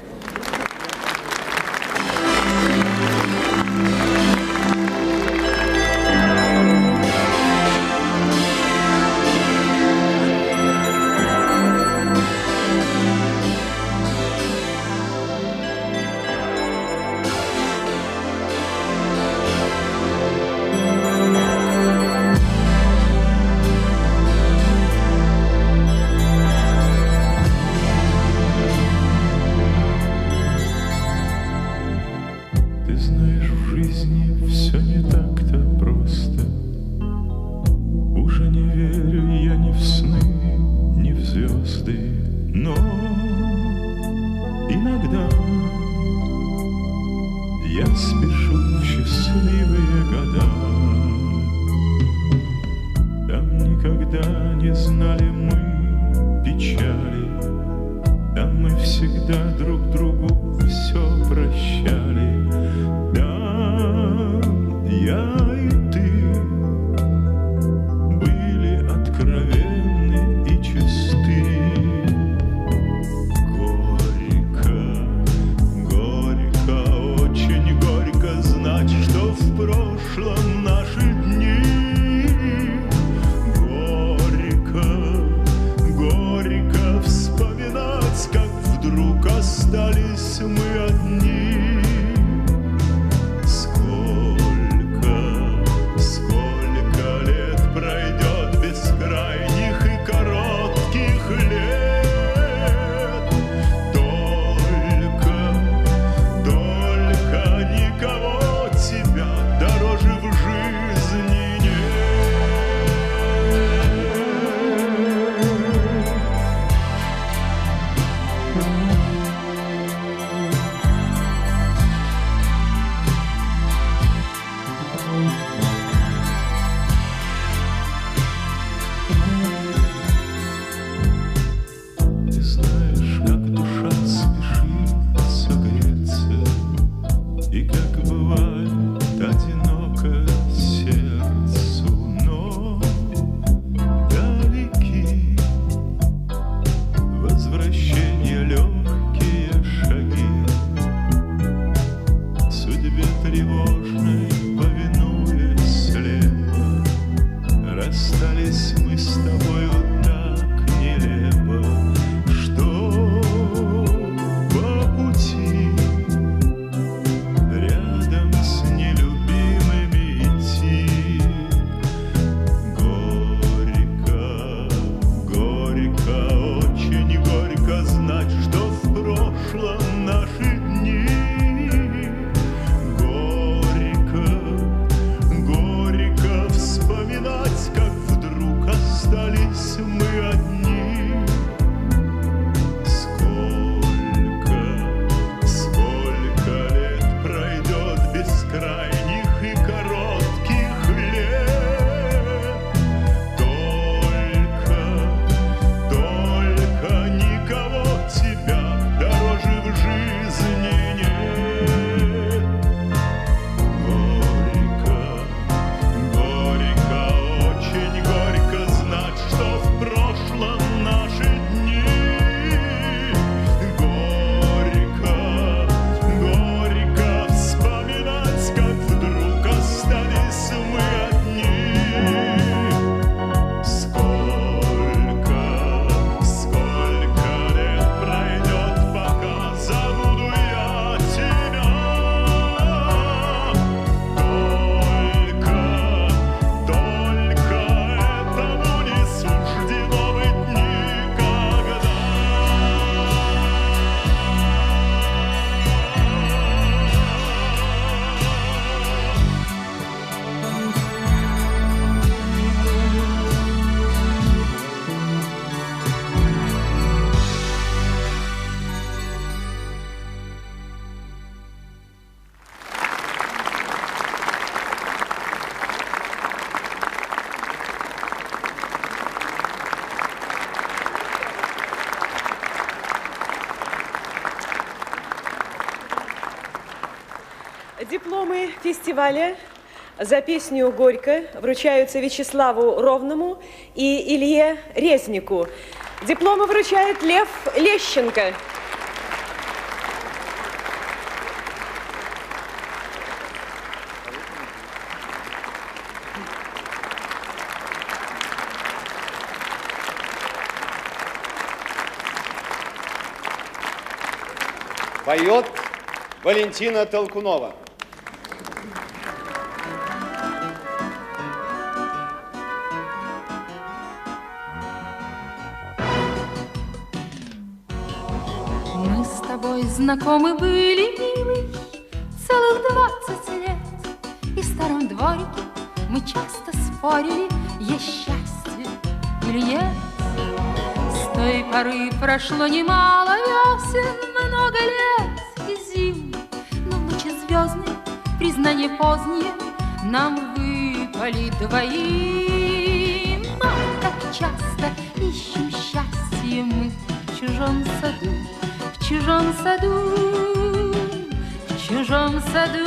Никого тебя дороже в жизни. Дипломы фестиваля за песню «Горько» вручаются Вячеславу Ровному и Илье Резнику. Дипломы вручает Лев Лещенко. Поет Валентина Толкунова. Мы с тобой знакомы были, милый, целых 20 лет. И в старом дворике мы часто спорили, есть счастье или нет. С той поры прошло немало весен, много лет и зим. Но в ночи звездные, признание позднее, нам выпали двоим. Ах, как часто ищем счастье мы в чужом саду, в чужом саду, в чужом саду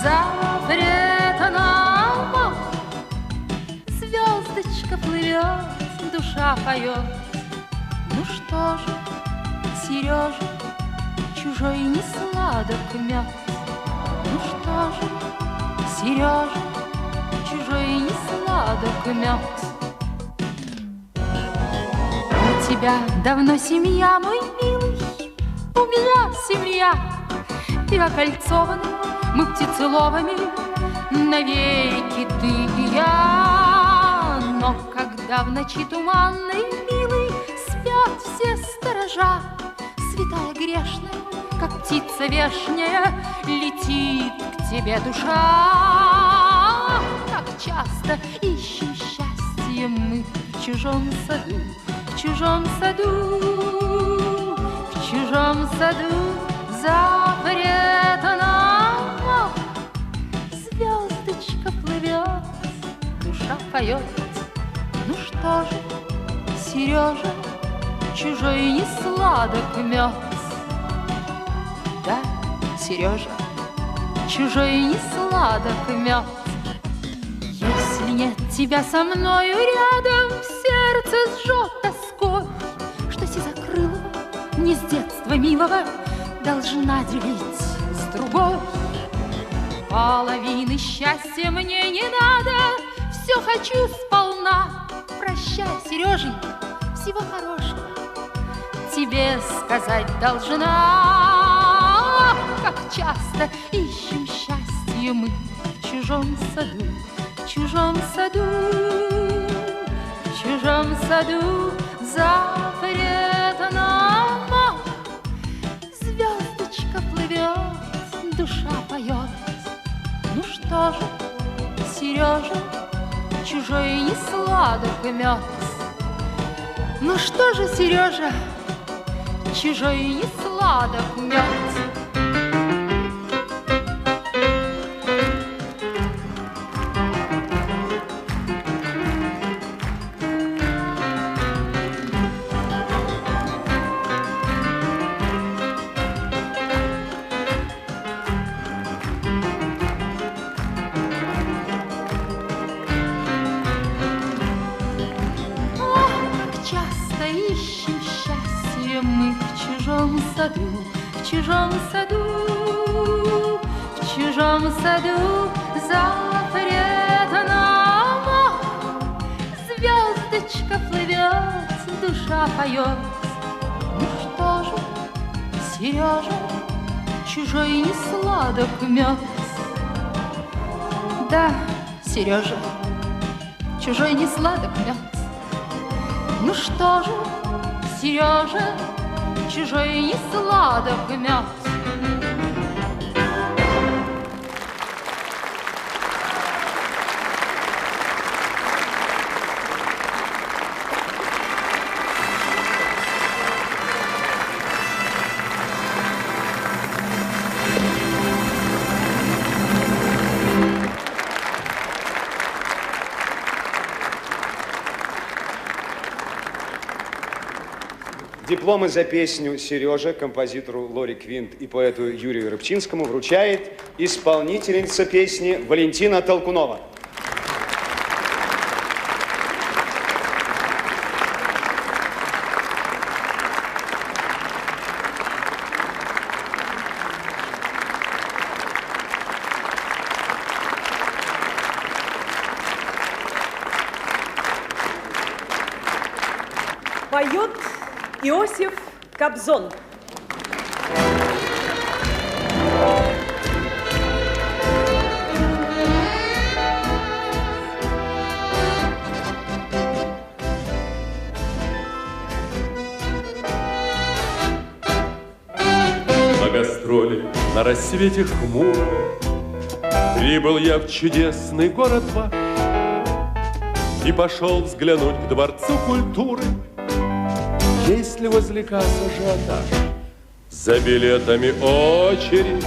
запретно. Звездочка плывет, душа поет. Ну что же, Сережа, чужой не сладок мед. Ну что же, Сережа, чужой не сладок мед. У тебя давно семья, мой милый, у меня семья. И окольцованы мы птицеловыми навеки ты и я. Но когда в ночи туманной, милый, спят все сторожа, святая грешная, как птица вешняя, летит к тебе душа. Как часто ищем счастье мы в чужом саду, в чужом саду, в чужом саду запретно. Звездочка плывет, душа поет. Ну что же, Сережа, чужой не сладок мед. Да, Сережа, чужой не сладок мед. Если нет тебя со мною рядом, сердце сжет тоской, что сизокрылого не с детства милого должна делить с другой. Половины счастья мне не надо, все хочу сполна. Прощай, Сереженька, всего хорошего тебе сказать должна. Как часто ищем счастье мы в чужом саду, в чужом саду, в чужом саду запретно. Звездочка плывет, душа поет. Ну что же, Сережа, чужой не сладок мед. Ну что же, Сережа, чужой не сладок мед. В чужом саду, в чужом саду запретно. Звездочка плывет, душа поет. Ну что же, Сережа, чужой не сладок мед. Да, Сережа, чужой не сладок мед. Ну что же, Сережа, чужой не сладок мед. Дипломы за песню Сережа композитору Лори Квинт и поэту Юрию Рыбчинскому вручает исполнительница песни Валентина Толкунова. Поет Иосиф Кобзон. На гастроли на рассвете хмуро прибыл я в чудесный город Ваш и пошел взглянуть к Дворцу культуры. Есть ли возле кассы ажиотаж? За билетами очередь,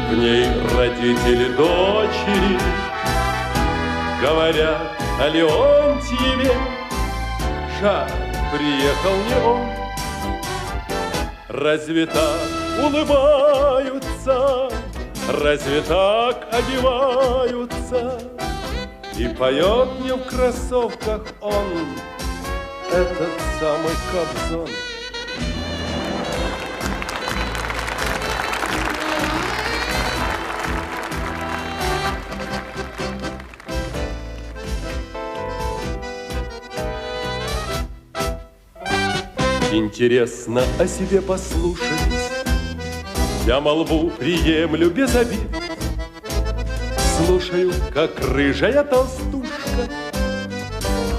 в ней родители дочери говорят о Леонтьеве. Жаль, приехал не он. Разве так улыбаются, разве так одеваются? И поет мне в кроссовках он, этот самый Кобзон. Интересно о себе послушать, я молву приемлю без обид. Слушаю, как рыжая толстушка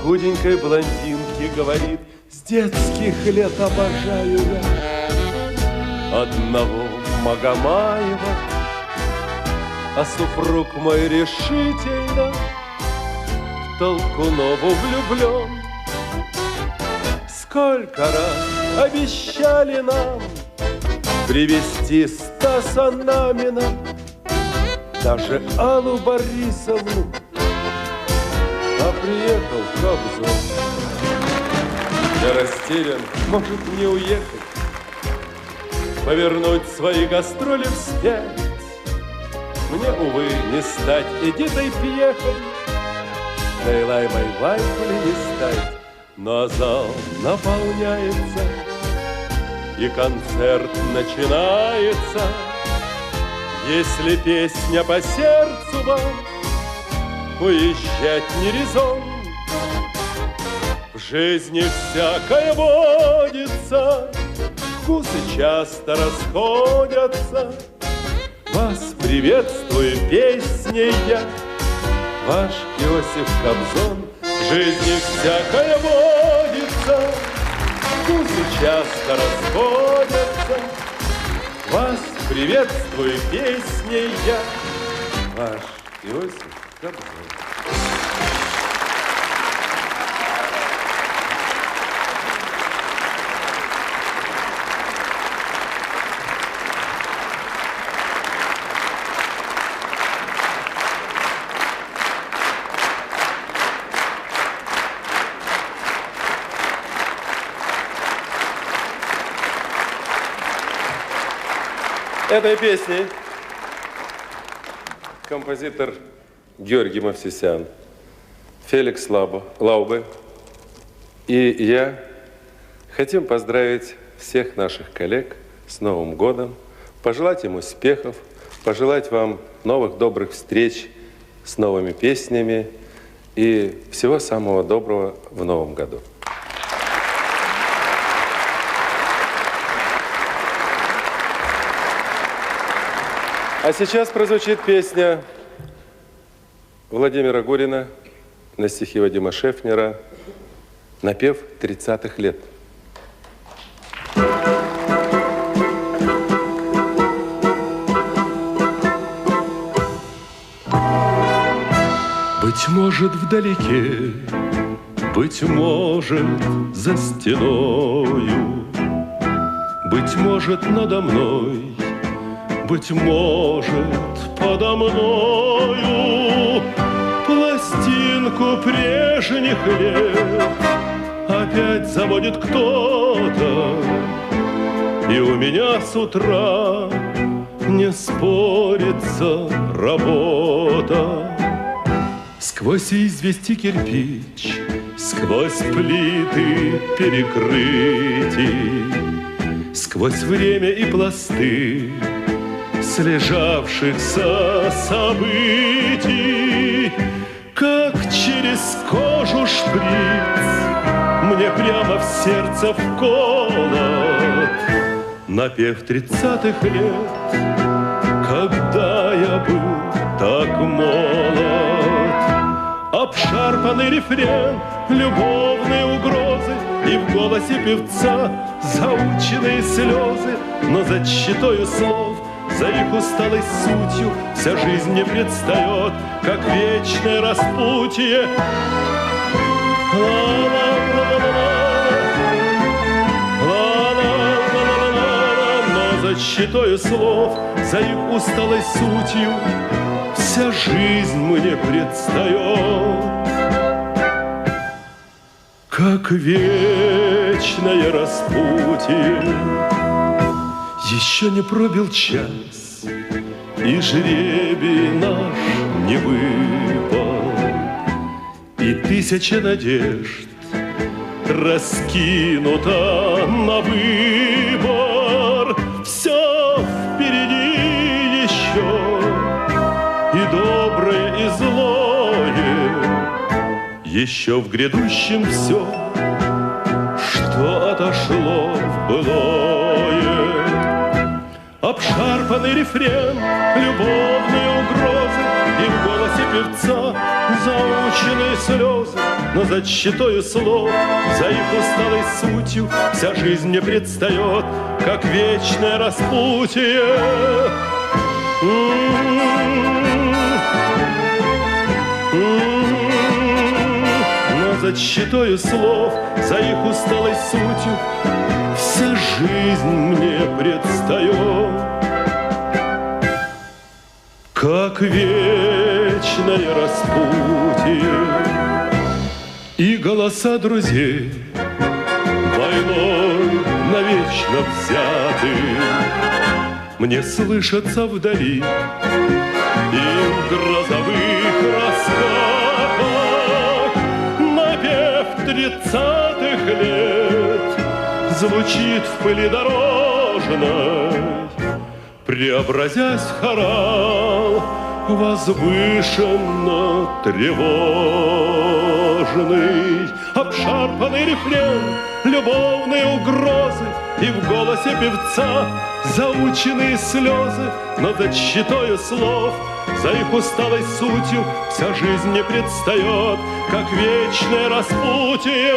худенькой блондинке говорит: с детских лет обожаю я одного Магомаева, а супруг мой решительно в Толкунову влюблен. Сколько раз обещали нам привезти Стаса Намина, даже Аллу Борисовну, а приехал Кобзон. Я растерян, может не уехать, повернуть свои гастроли вспять. Мне, увы, не стать Эдитой Пьехой, да и Лаймой Вайфли не стать. Но зал наполняется, и концерт начинается. Если песня по сердцу вам, уезжать не резон. В жизни всякое водится, вкусы часто расходятся. Вас приветствую песней я, ваш Иосиф Кобзон. В жизни всякое водится, вкусы часто расходятся. Вас приветствую песней я, ваш Иосиф Кобзон. Этой песни композитор Георгий Мовсисян, Феликс Лаубе и я хотим поздравить всех наших коллег с Новым годом, пожелать им успехов, пожелать вам новых добрых встреч с новыми песнями и всего самого доброго в Новом году. А сейчас прозвучит песня Владимира Гурина на стихи Вадима Шефнера, напев 30-х лет. Быть может, вдалеке, быть может, за стеною, быть может, надо мной, быть может, подо мною пластинку прежних лет опять заводит кто-то, и у меня с утра не спорится работа. Сквозь извести кирпич, сквозь плиты перекрытий, сквозь время и пласты слежавшихся событий, как через кожу шприц мне прямо в сердце вколот напев 30-х лет, когда я был так молод. Обшарпанный рефрен, любовные угрозы, и в голосе певца заученные слезы, но за щитою слов, за их усталой сутью вся жизнь мне предстает, как вечное распутье. Но за щитою слов, за их усталой сутью вся жизнь мне предстает, как вечное распутье. Еще не пробил час, и жребий наш не выпал, и 1000 надежд раскинуто на выбор. Все впереди еще, и доброе, и злое, еще в грядущем все, что отошло в былое. Обшарпанный рефрен, любовные угрозы, и в голосе певца заученные слезы, но за щитою слов, за их усталой сутью вся жизнь мне предстает, как вечное распутье. Но за щитою слов, за их усталой сутью вся жизнь мне предстает, как вечное распутье. И голоса друзей войной навечно взяты мне слышатся вдали, и в грозовых раскатах напев 30-х лет звучит в пыли дорожной, преобразясь в хорал возвышенно тревожный. Обшарпанный рефрен, любовные угрозы, и в голосе певца заученные слезы, но за щитою слов, за их усталой сутью вся жизнь мне предстает, как вечное распутье.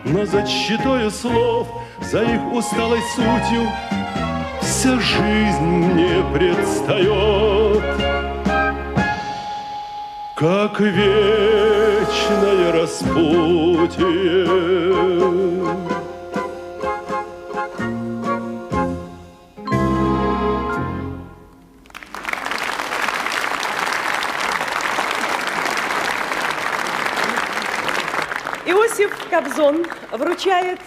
Но за щитою слов, за их усталой сутью вся жизнь мне предстает, как вечное распутье. Иосиф Кобзон вручает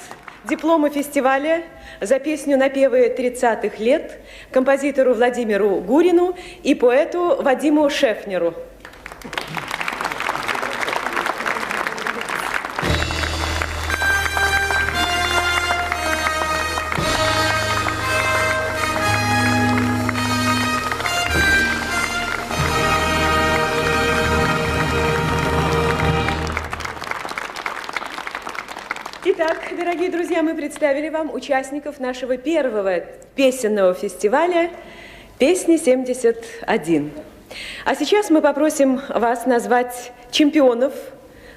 дипломы фестиваля за песню «Напевы 30-х лет» композитору Владимиру Гурину и поэту Вадиму Шефнеру. Итак, дорогие друзья, мы представили вам участников нашего первого песенного фестиваля «Песни-71». А сейчас мы попросим вас назвать чемпионов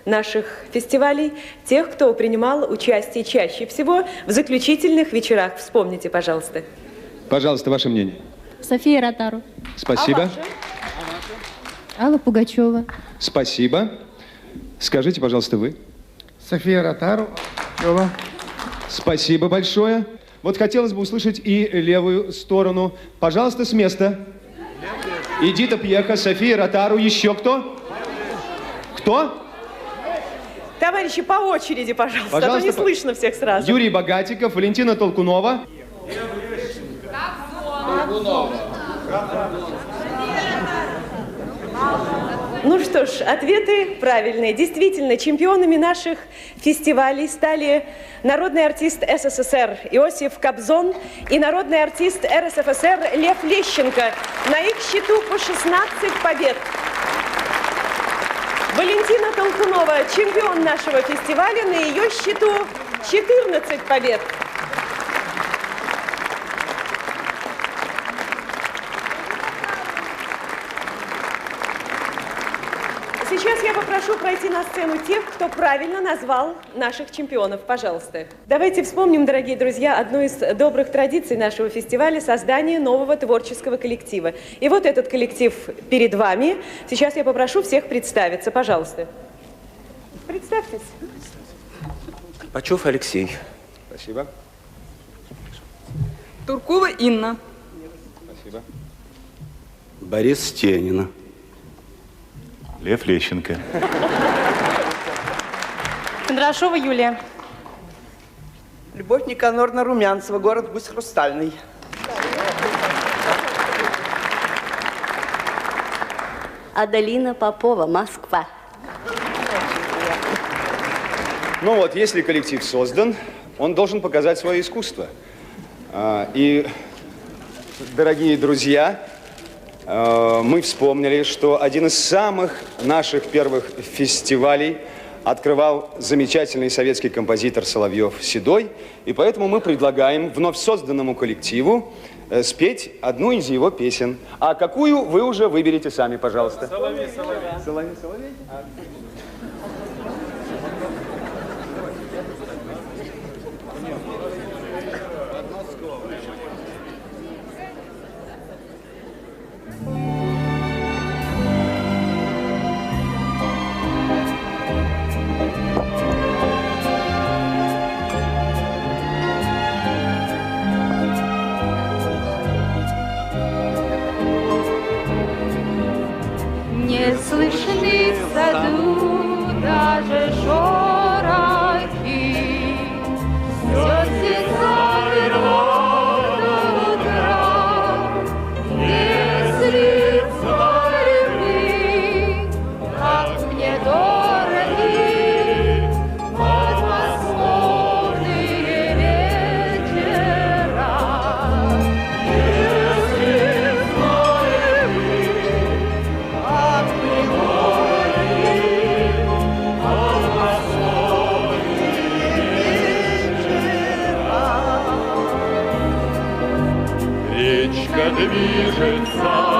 наших фестивалей, тех, кто принимал участие чаще всего в заключительных вечерах. Вспомните, пожалуйста. Пожалуйста, ваше мнение. София Ротару. Спасибо. Алла Пугачева. Спасибо. Скажите, пожалуйста, вы. София Ротару. Спасибо большое. Вот хотелось бы услышать и левую сторону. Пожалуйста, с места. Эдита Пьеха, София Ротару, еще кто? Кто? Товарищи, по очереди, пожалуйста, Пожалуйста, а то не слышно всех сразу. Юрий Богатиков, Валентина Толкунова. Ну что ж, ответы правильные. Действительно, чемпионами наших фестивалей стали народный артист СССР Иосиф Кобзон и народный артист РСФСР Лев Лещенко. На их счету по 16 побед. Валентина Толкунова, чемпион нашего фестиваля, на ее счету 14 побед. Сейчас я попрошу пройти на сцену тех, кто правильно назвал наших чемпионов. Пожалуйста. Давайте вспомним, дорогие друзья, одну из добрых традиций нашего фестиваля – создание нового творческого коллектива. И вот этот коллектив перед вами. Сейчас я попрошу всех представиться. Пожалуйста. Представьтесь. Пачев Алексей. Спасибо. Туркова Инна. Спасибо. Борис Стенина. Лев Лещенко. Кондрашова Юлия. Любовь Никанорна Румянцева, город Гусь Хрустальный. Адалина Попова, Москва. Ну вот, если коллектив создан, он должен показать свое искусство. И, дорогие друзья, мы вспомнили, что один из самых наших первых фестивалей открывал замечательный советский композитор Соловьев-Седой, и поэтому мы предлагаем вновь созданному коллективу спеть одну из его песен. А какую вы уже выберете сами, пожалуйста. Соловей, Соловей. Соловей, Соловей? Не слышны в саду даже шорохи, все цветает до утра. Если знали вы, как мне дороги подмосковные вечера. Если знали вы, как мне дороги подмосковные вечера. Речка движется